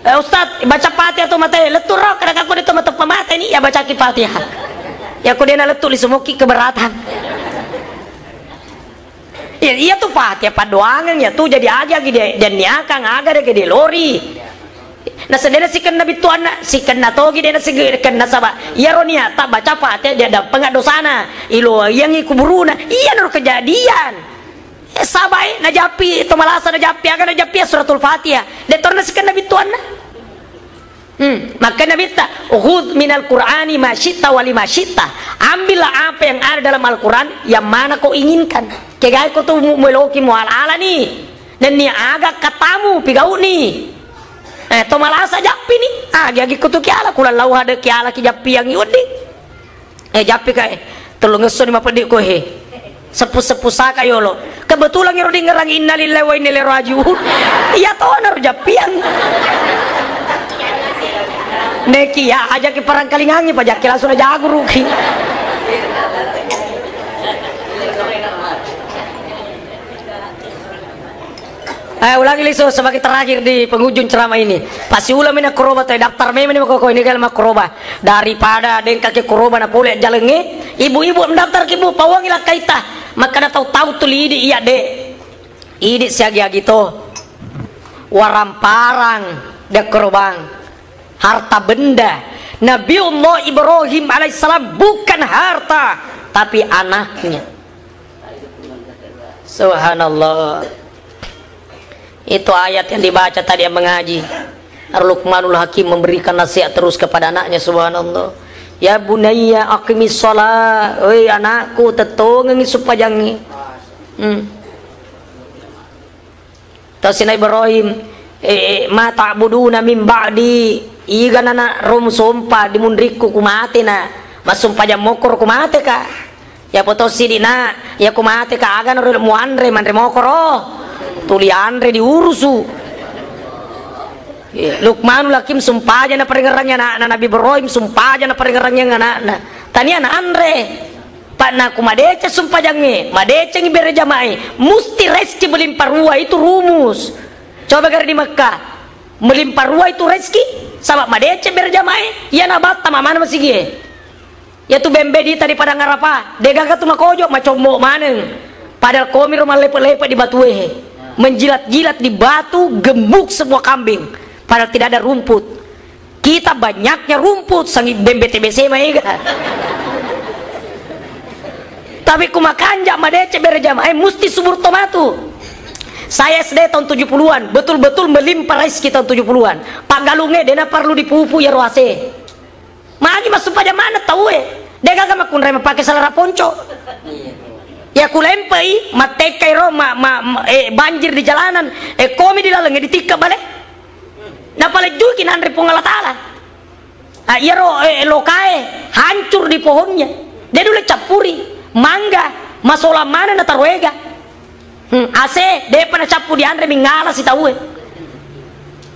ustaz baca Fatihah atau mate letur roh kadang aku itu mata pemate ini ya baca Fatihah ya aku dina letur disemuki keberatan ya iya tuh Fatihah padoangan ya tuh jadi aja gede dan niakang agar gede lori nah sendiri si kena bituana si kena togi dena si kena saba ya ronia tak baca Fatihah dia ada pengak dosana ilo yang ikuburuna iya nur kejadian sabai najapi itu malasa najapi akan najapi suratul Fatihah detorna sekan nabi tuan maka nabi ta khudh minal qur'ani ma syi'ta wa lima syi'ta ambillah apa yang ada dalam Al-Quran yang mana kau inginkan kegai kau tu meloki mual-ala nih dan ni agak katamu pigau nih to malasa japi nih agi kutu kiala kula lau ada kiala ki japi yang iudi japi kae tolong ngeso ni mapedik ko he sepu-sepu saka yolo kebetulan ngiro di ngerang innalillahi wa inna ilaihi rajiun iya toh naruh japian neki ya aja ki perang kalingangi pajak langsung aja aku rugi ulangi liso sebagai terakhir di penghujung ceramah ini pasti ulam ini koroba teh daftar meme ini kok ini kalau koroba daripada dengka ke koroba na boleh jalenge ibu-ibu mendaftar ke ibu pawangilah kaita maka dah tahu-tahu tuh lidi iya dek idi siagi gitu waramparang dek korobang harta benda Nabiullah Ibrahim alaihissalam bukan harta tapi anaknya. Subhanallah. Itu ayat yang dibaca tadi yang mengaji. Luqmanul Hakim memberikan nasihat terus kepada anaknya. Subhanallah. Ya bunayya aqimis shalah. Oi anakku tetong supaya Tasina Ibrahim ma ta'buduna min ba'di iga nana rom sompa dimundriku kumate na masumpa jam mokor kumate ka ya potosi dina ya kumate ka aga no mu andre mandre mokoro tuli andre diurusu. Luqmanul Hakim sumpah aja na peringerangnya na Nabi Ibrahim sumpah aja na peringerangnya na tania na andre pak na kumadece sumpah jange madece ngibere jamae musti rezeki melimpah ruah itu rumus. Coba gara di Mekah melimpah ruah itu rezeki sama madece berjamae ya nabat tamamana masih gie ya tu bembe di tadi pada ngarapa degaga tu makojo macombo maneng padahal komi rumah lepe-lepe di batuehe menjilat-jilat di batu gemuk semua kambing padahal tidak ada rumput. Kita banyaknya rumput sangi bembe TBC maiga tapi kumakanja madece berjamae musti subur tomatu. Saya SD tahun 70-an, betul-betul melimpah rezeki tahun 70-an. Pak Galunge dena perlu dipupu ya roase. Magi masuk pada mana tahu Dia gak makun rema pakai salara ponco. Ya kulempei matekai ro banjir di jalanan. Komi di dalam ditika balik. Nah paling jukin andre pungala tala. Iya ro lokae hancur di pohonnya. Dia dulu capuri mangga masola mana na taruega. AC dia pernah capu di andre mingala si tahu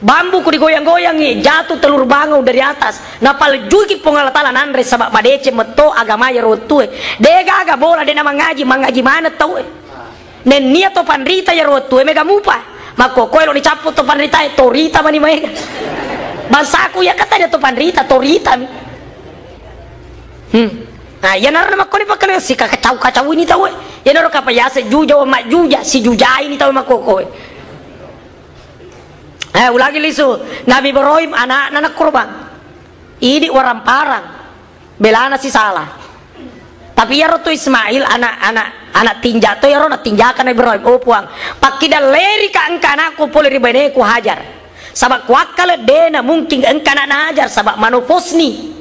bambu ku digoyang-goyangi jatuh telur bangau dari atas napal juki pengalatalan andre sabak madece meto agama ya rotue dia gaga bola dia nama ngaji mana tahu nen nia to pandrita ya rotue mega mupa mako koe lo dicapu to pandrita torita mani mega basaku ya kata dia to pandrita torita nah ya naro nama koni pakale si kacau ini tahu ya naro kapayasa juja wa majuja si juja ini tahu makoko ulagi lisu Nabi Ibrahim anak kurban ini orang parang belana si salah tapi ya rotu Ismail anak tinja to ya rona tinjakan Ibrahim puang pakida leri ka engka anakku pole ribene ku hajar sabak wakale dena mungkin engka anak hajar sabak manufosni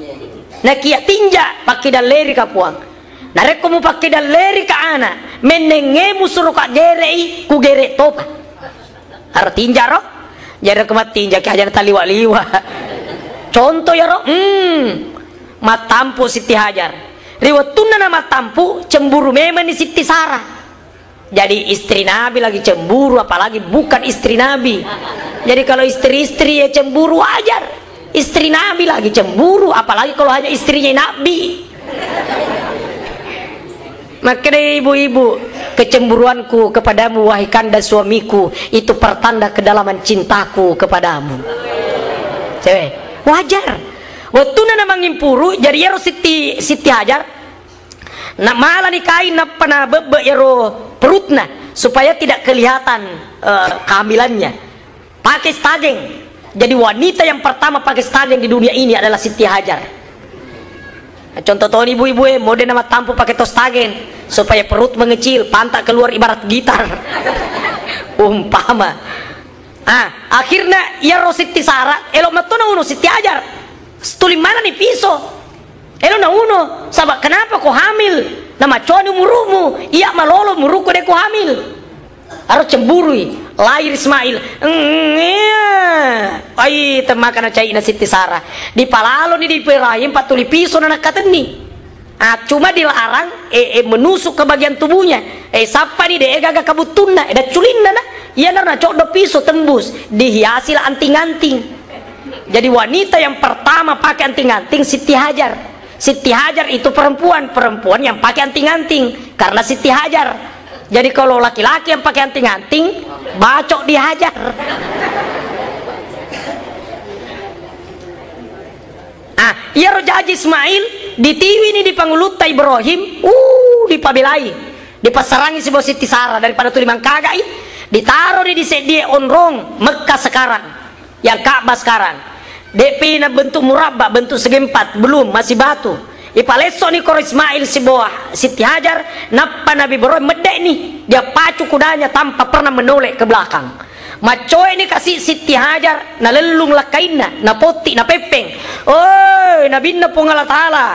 na kia tinja pakida leri ka puang nareko mu pakida leri ka ana menenge musuru ka gerei ku gere topa ar tinja ro jare kemat tinja ki hajar taliwa-liwa contoh ya ro matampu Siti Hajar riwatuna nama tampu cemburu memang di Siti Sarah jadi istri Nabi lagi cemburu apalagi bukan istri Nabi jadi kalau istri-istri ya cemburu wajar istri Nabi lagi cemburu apalagi kalau hanya istrinya Nabi. Makanya ibu-ibu kecemburuanku kepadamu wahai kanda suamiku itu pertanda kedalaman cintaku kepadamu. Cewek wajar waktu nana mangimpuru jadi ero Siti Hajar nak malah nikahin apa na bebe ero perutna supaya tidak kelihatan kehamilannya pakai staging. Jadi wanita yang pertama pakai staging di dunia ini adalah Siti Hajar. Contoh tahun ibu-ibu mode nama tampu pakai tostagen supaya perut mengecil, pantat keluar ibarat gitar. Umpama. Akhirnya ya Siti Sarah, elo matuna uno Siti Hajar. Stuli mana nih piso? Elo na uno, sabak kenapa kau hamil? Nama coni murumu, iya malolo muruku deh kau hamil. Harus cemburu lahir Ismail ai temakan cai na Siti Sarah di palalo ni di Ibrahim patuli piso na nakateni cuma dilarang menusuk ke bagian tubuhnya sapa ni de gaga kabutunna da culinna na iya na cok do piso tembus dihiasi lah anting-anting jadi wanita yang pertama pakai anting-anting Siti Hajar. Siti Hajar itu perempuan yang pakai anting-anting karena Siti Hajar. Jadi kalau laki-laki yang pakai anting-anting, bacok dihajar. Iya Roja Haji Ismail di TV ini di Panguluta Ibrahim, dipabelai, dipasarangi si Siti Sarah daripada tuh limang kagai, ditaruh di onrong Mekah sekarang, yang Ka'bah sekarang. DP na bentuk murabba, bentuk segi empat, belum, masih batu. Ipaleso ni koro Ismail si bawah Siti Hajar, napa Nabi Ibrahim medek nih, dia pacu kudanya tanpa pernah menoleh ke belakang. Macoy ini kasih Siti Hajar, na lelung lakaina, na poti, na pepeng. Oi, Nabi na pong Allah Ta'ala,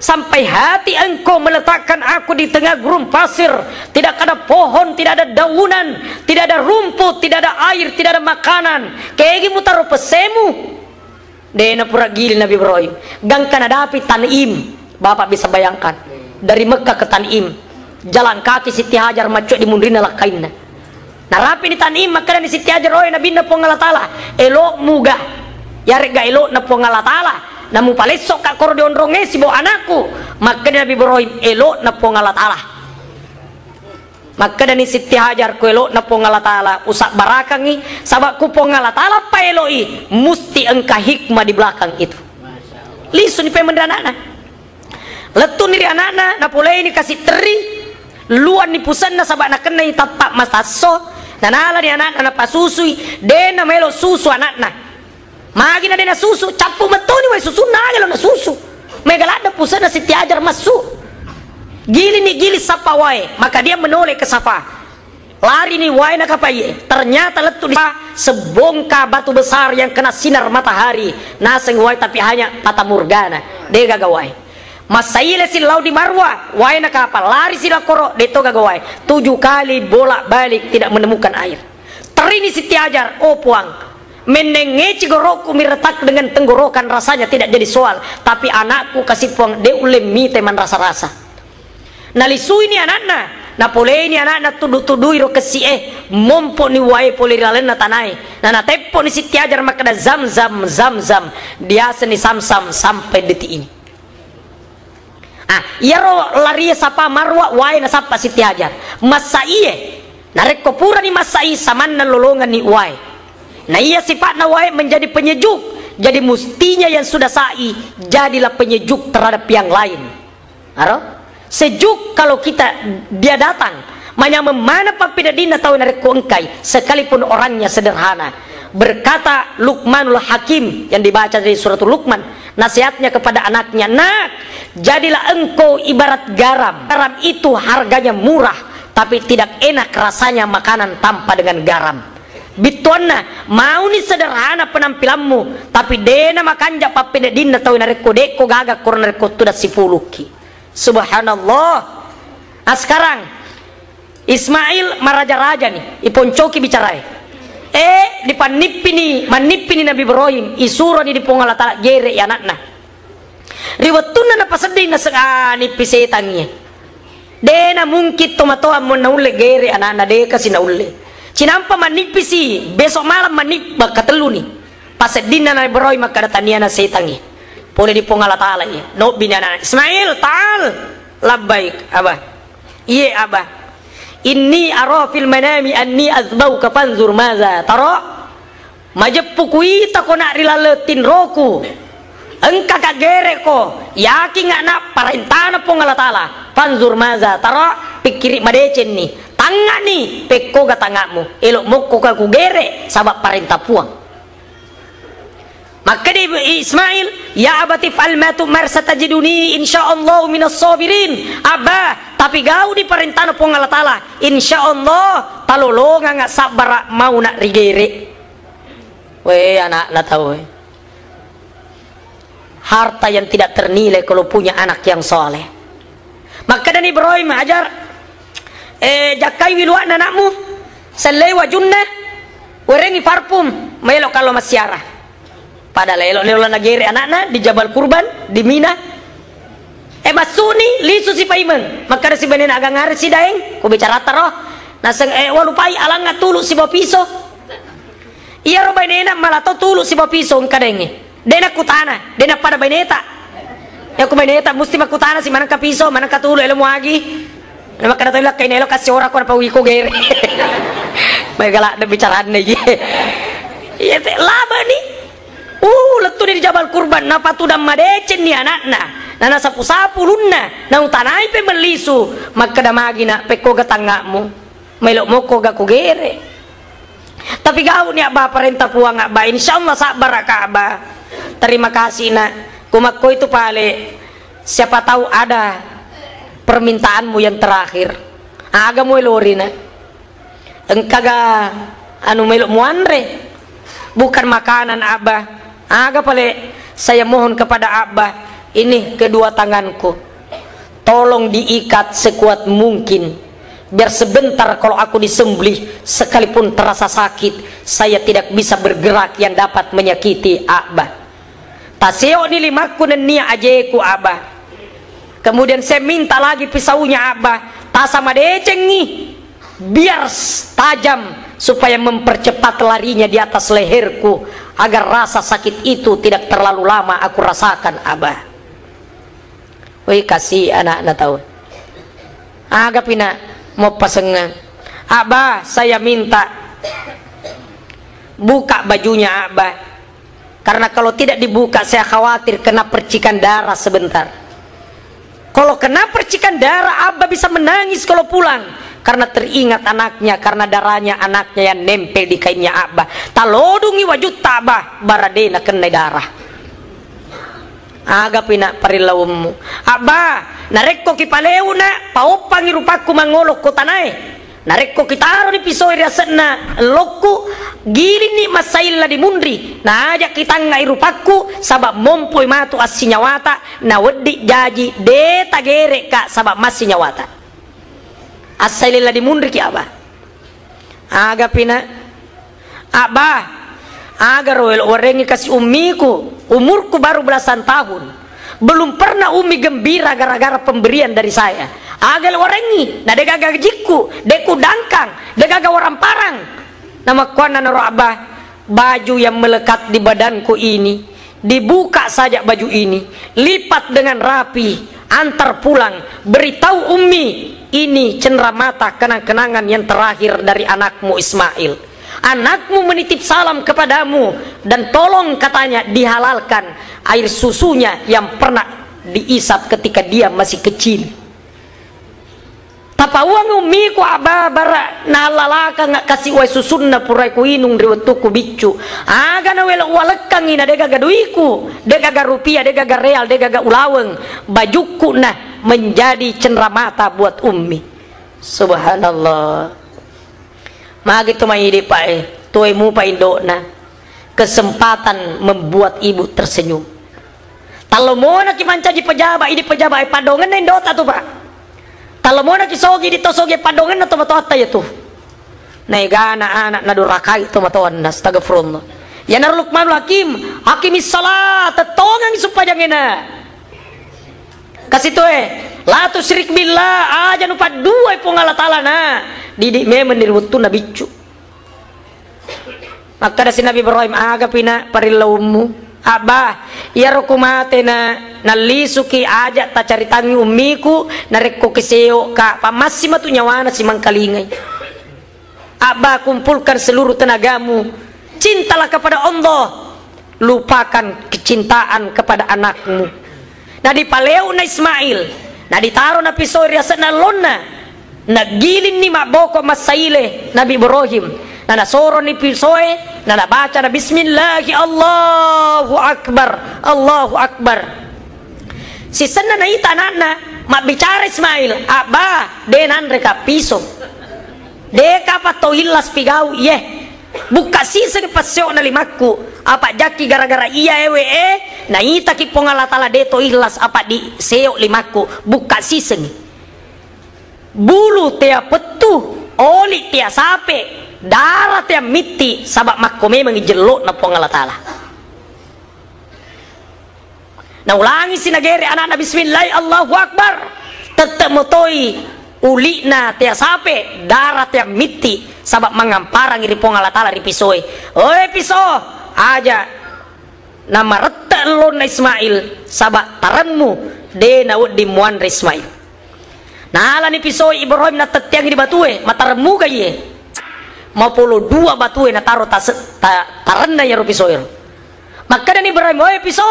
sampai hati engkau meletakkan aku di tengah gurun pasir, tidak ada pohon, tidak ada daunan, tidak ada rumput, tidak ada air, tidak ada makanan. Kayak gitu taruh pesemu. Dena pura gili Nabi Ibrahim. Gang kana dapi Tanim. Bapak bisa bayangkan dari Mekah ke Tanim, jalan kaki Siti Hajar macu di mundrina lakaina. Narapi di Tanim maka di Siti Hajar oi Nabi na pong Allah Ta'ala elok muga ya rega elok na pong Allah Ta'ala namu palesok ka kordion ronge si bo anakku maka Nabi Ibrahim elok na pong Allah Ta'ala maka dari Siti Hajar ku elok na pong Allah Ta'ala usak barakangi sabak ku pong Allah Ta'ala pa eloi musti engka hikmah di belakang itu lisu ni pemenda anak-anak letun ni anak-anak na pulai ini kasih teri luan ni pusan na sabak na kena tapak mas taso na nala ni anak-anak na pasusui dena melo susu anak-anak magi na dena susu capu metoni wai susu nagalo na susu megalada pusan na Siti Hajar masuk gili ni gili sapa wai maka dia menoleh ke Safa lari ni wai na kapaye ternyata letun sebongkah batu besar yang kena sinar matahari naseng wai tapi hanya fata morgana dia gagawai Masaile si lau di Marwa, wai na kapal lari sila koro deto gagawai 7 kali bolak balik tidak menemukan air. Terini Siti Hajar, oh puang, menengeci goroku miretak dengan tenggorokan rasanya tidak jadi soal, tapi anakku kasih puang de ulemi teman rasa-rasa. Nalisu ini anakna, na pole ini anakna tudu-tudu iro kesi mompo ni wai pole ralen na tanai, na tepo ni Siti Hajar maka da zam dia seni sam-sam sampai detik ini. Iya ro lari sapa Marwa wai na sapa Siti Hajar masaiye narek kopura ni masai saman na lolongan ni wai nah iya sifat na wai menjadi penyejuk jadi mustinya yang sudah sai jadilah penyejuk terhadap yang lain aro sejuk kalau kita dia datang manya memana papidadina tahu narek ko engkai sekalipun orangnya sederhana berkata Luqmanul Hakim yang dibaca dari suratul Luqman nasihatnya kepada anaknya nak jadilah engkau ibarat garam itu harganya murah tapi tidak enak rasanya makanan tanpa dengan garam bituanna mau ni sederhana penampilanmu tapi dena makanja papidadina tahu nareko deko gaga kurang nareko tuda sipuluki subhanallah. Nah sekarang Ismail maraja-raja nih iponcoki bicarai manipini Nabi Ibrahim isura ni dipong Allah Ta'ala gere ya anakna riwatuna na pasadin na sangani pisetannya dena mungkin tomatoa mo na ule gere anakna de kasi na ule cinampa manipisi besok malam manip bakatelu ni pasadin na Ibrahim makadatania na setangi boleh dipong Allah Ta'ala ya no binana Ismail ta'al labbaik abah iya abah inni ara fil manami anni azbauka fanzur maza tara majepukui tako nak rilaletin roku engka kagere ko yakin ngana parentana pong Allah Ta'ala fanzur maza tara pikiri madecen ni tanga ni pekko ga tangamu elok mokko ka kugere sabab parentah puang maka di Ismail ya abati fal ma tumar satajiduni insyaallah minas sabirin abah tapi gau di perintah pong Allah Ta'ala insyaallah talolonga nga sabar mau nak rigere we anak na tahu harta yang tidak ternilai kalau punya anak yang soleh maka dan Ibrahim ajar jakai wiluan anakmu selewa junna werengi parfum melok kalau masyarah padahal elok-elok nagere anak-anak di Jabal Kurban di Mina basuni lisu si paimen maka si benen agang ngare si daeng ko bicara taro naseng walupai alang ngatulu si bapiso iya ro benena malato tulu si bapiso kadenge dena kutana dena pada beneta ya ko beneta musti makutana si manang kapiso manang katulu elo muagi na maka dato ilak kay nelo kasi ora ko na pawi ko gere may gala na bicaraan na iya laba ni letu di Jabal Kurban napa tudam madecen ni anakna nana sapu-sapu lunna na utanay pe melisu magkadamagi na peko gatanggamu melok moko ga kugere tapi gau ni aba parenta puang aba insyaallah sabar ka aba terima kasih nak. Kumakko itu pale, siapa tahu ada permintaanmu yang terakhir. Aga mo ilori na. Engkaga anu melok muandre, bukan makanan Abah. Aga pale saya mohon kepada Abah, ini kedua tanganku, tolong diikat sekuat mungkin. Biar sebentar kalau aku disembelih, sekalipun terasa sakit, saya tidak bisa bergerak yang dapat menyakiti Abah. Taseo ni limaku dan nia ajeku Abah. Kemudian saya minta lagi pisaunya Abah, tasama decengi, biar tajam supaya mempercepat larinya di atas leherku, agar rasa sakit itu tidak terlalu lama aku rasakan Abah. Wih kasih anak-anak tahu. Aga pina mau pasengan, Abah saya minta buka bajunya Abah, karena kalau tidak dibuka saya khawatir kena percikan darah sebentar. Kalau kena percikan darah Abah bisa menangis kalau pulang, karena teringat anaknya, karena darahnya anaknya yang nempel di kainnya Abah. Talodungi wajut Abah baradena kena darah. Aga pina parilawmu Abah, narekko kipaleu na paupangi rupaku mangolok ko tanay, narekko kitaro ni pisoy rasana lokku gilin ni masaila di mundri, na aja kita ngai rupaku sabab mompoy matu asinyawata na wedi jaji de tagere ka sabab masinyawata asailila di mundri ki Abah. Aga pina Abah, agar warengi kasih ummiku, umurku baru belasan tahun, belum pernah umi gembira gara-gara pemberian dari saya. Agal warengi, na dega gajiku, deku dangkang, dega orang parang. Nama kuana naro Abah, baju yang melekat di badanku ini, dibuka saja baju ini, lipat dengan rapi, antar pulang, beritahu ummi, ini cenderamata kenang-kenangan yang terakhir dari anakmu Ismail. Anakmu menitip salam kepadamu, dan tolong katanya dihalalkan air susunya yang pernah diisap ketika dia masih kecil. Tapawang umi ko Abah bara nalalaka nga kasih way susun na puray ko inung riwatu ko bicu. Aga na wala walakang ina dega gaduiku, dega rupiah, dega real, dega ulaweng. Bajuku na menjadi cenderamata buat ummi. Subhanallah. Magi tumaidi pa tuai mu pa indo na kesempatan membuat ibu tersenyum. Talo mo na kimanca di pejaba, ini pejaba ay padongan na indota tu Pak. Talo mo na kisogi dito sogi padongan na tumatoata itu. Naigana anak na durakai tumatoan na astagfirullah. Ya nar Luqmanul Hakim, hakimis salat tongang supaya ngena. Kasih tu la tusyrik billah aja nupa dua pun Allah Ta'ala na didik memang dirwutu na bicu. Maka da si Nabi Ibrahim aga pina parilawmu Abah ya rokumate na nalisuki aja ta caritangi ummiku narekko keseo ka pamasi matu nyawana si mangkalingay. Abah kumpulkan seluruh tenagamu, cintalah kepada Allah, lupakan kecintaan kepada anakmu. Na dipaleu na Ismail, na ditaro na pisoy riasa na lona, nagilin ni maboko masaile Nabi Ibrahim, na nasoro ni pisoy, na nabaca na bismillahi Allahu Akbar, Allahu Akbar. Si sana na ita na mabicara Ismail, Abah denan reka piso, deka pato hilas pigau ye. Buka sisa ni pasyo na limaku apa jaki gara-gara iya na ita ki pongalatala deto ihlas apa di seo limaku buka sisa ni bulu tia petu oli tia sape darah tia miti sabab makko memang ijelok na pongalatala. Na ulangi sinagere anak-anak bismillah Allahu Akbar tetap motoi uli na tia sape darah tia miti sabab mangamparang iri pongalatala di pisoy. Oi piso aja nama reta lo na Ismail sabab taranmu de na di muan Ismail. Nah ala ni pisoy Ibrahim na tetiang di batue matarmu kaye mau puluh dua batue na taro taran na yaro pisoy. Maka dan Ibrahim oi piso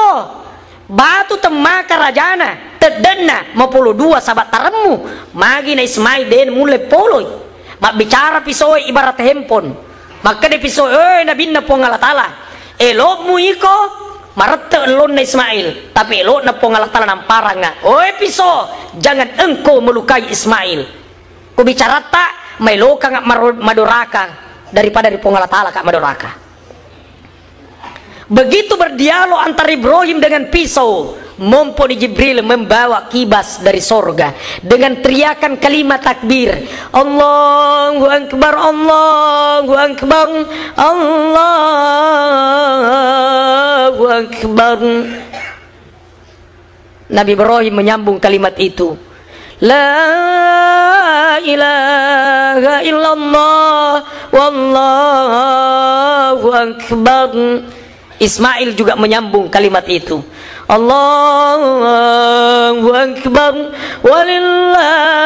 batu temaka rajana tedena mau puluh dua sabat taranmu magi na Ismail den mulai poloy. Mak bicara pisoy ibarat handphone. Maka de pisoy nabinna pongalatala elokmu iko marete elon na Ismail, tapi elon na po Allah Ta'ala namparang nga, oi piso, jangan engkau melukai Ismail. Ku bicara tak, may loka nga maduraka daripada di po Allah Ta'ala kak maduraka. Begitu berdialog antara Ibrahim dengan pisau, mumpuni Jibril membawa kibas dari sorga dengan teriakan kalimat takbir, Allahu Akbar, Allahu Akbar, Allahu Akbar. Nabi Ibrahim menyambung kalimat itu, La ilaha illallah wallahu akbar. Ismail juga menyambung kalimat itu, Allahu Akbar walillahil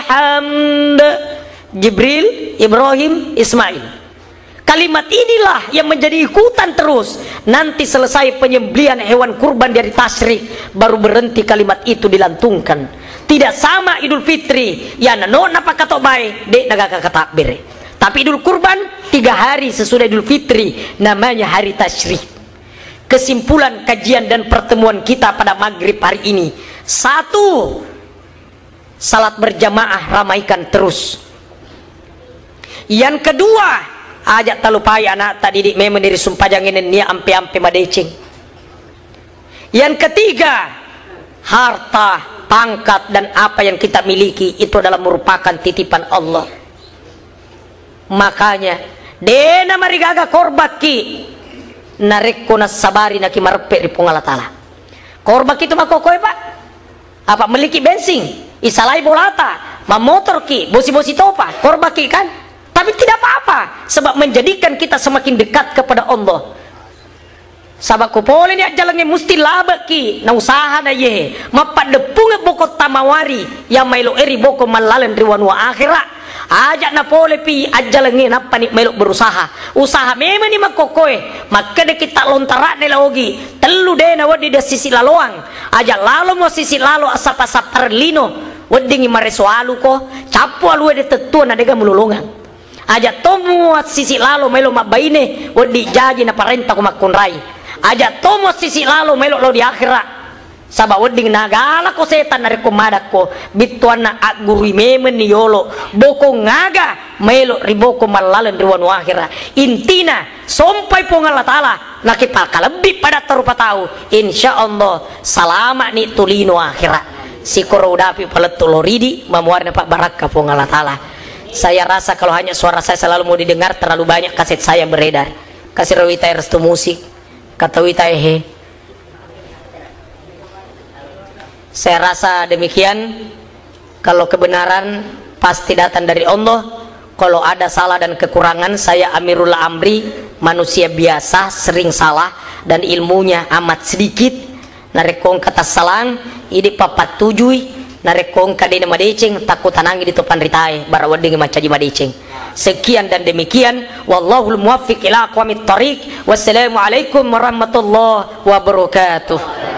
hamd. Jibril, Ibrahim, Ismail. Kalimat inilah yang menjadi ikutan terus. Nanti selesai penyembelihan hewan kurban dari tasyrik, baru berhenti kalimat itu dilantungkan. Tidak sama Idul Fitri, ya nano napa kata baik, dek naga takbir. Tapi Idul Kurban 3 hari sesudah Idul Fitri, namanya hari tasyrik. Kesimpulan kajian dan pertemuan kita pada maghrib hari ini, 1, salat berjamaah ramaikan terus. Yang kedua, ajak talupai anak tak didik memang diri sumpah jangan nia ampe-ampe madecing. Yang ketiga, harta, pangkat dan apa yang kita miliki itu adalah merupakan titipan Allah. Makanya dena marigaga korbaki narek ko sabari na kimarpe ri pong Allah Ta'ala. Korbaki itu makokoy pak, apa meliki bensin isalai bolata mamotor ki bosi-bosi topa korbaki kan, tapi tidak apa-apa sebab menjadikan kita semakin dekat kepada Allah. Sabab ko pole ni jalannya musti labaki na usaha na ye mapadepung bokot tamawari yang mailo eri boko malalan riwanwa akhirat. Ajak na pole pi ajalangin apa ni melok berusaha usaha memang ni makokoy maka de kita lontarak ni laogi telu de na wadi de sisi laloang ajak lalo mo sisi lalo asap-asap terlino wadi ngi maresoalu ko capu alu de tetua na dega mululungan ajak tomu sisi lalo melo mabaine wadi jaji na parenta ko makunrai ajak tomu sisi lalo melo lo di akhirat sabab wading nagala ko setan na rekomadak ko bituan na at guri memen ni yolo boko ngaga melo riboko malalan riwan wahira intina sompai po Allah Ta'ala nakipalkalabbi pada tarupa tau insyaallah salama ni tulino akhira si korodapi paletuloridi mamuarna pak baraka po Allah Ta'ala. Saya rasa kalau hanya suara saya selalu mau didengar terlalu banyak kaset saya beredar kasih rawita restu musik kata wita he. Saya rasa demikian. Kalau kebenaran pasti datang dari Allah. Kalau ada salah dan kekurangan, saya Amirullah Amri, manusia biasa, sering salah dan ilmunya amat sedikit. Narekong kata salang, ini papat tujui. Narekong kadena madeceng, takut tanangi di topan ritai, barawading macaji madeceng. Sekian dan demikian. Wallahul muwaffiq ila aqwamit thariq. Wassalamualaikum warahmatullahi wabarakatuh.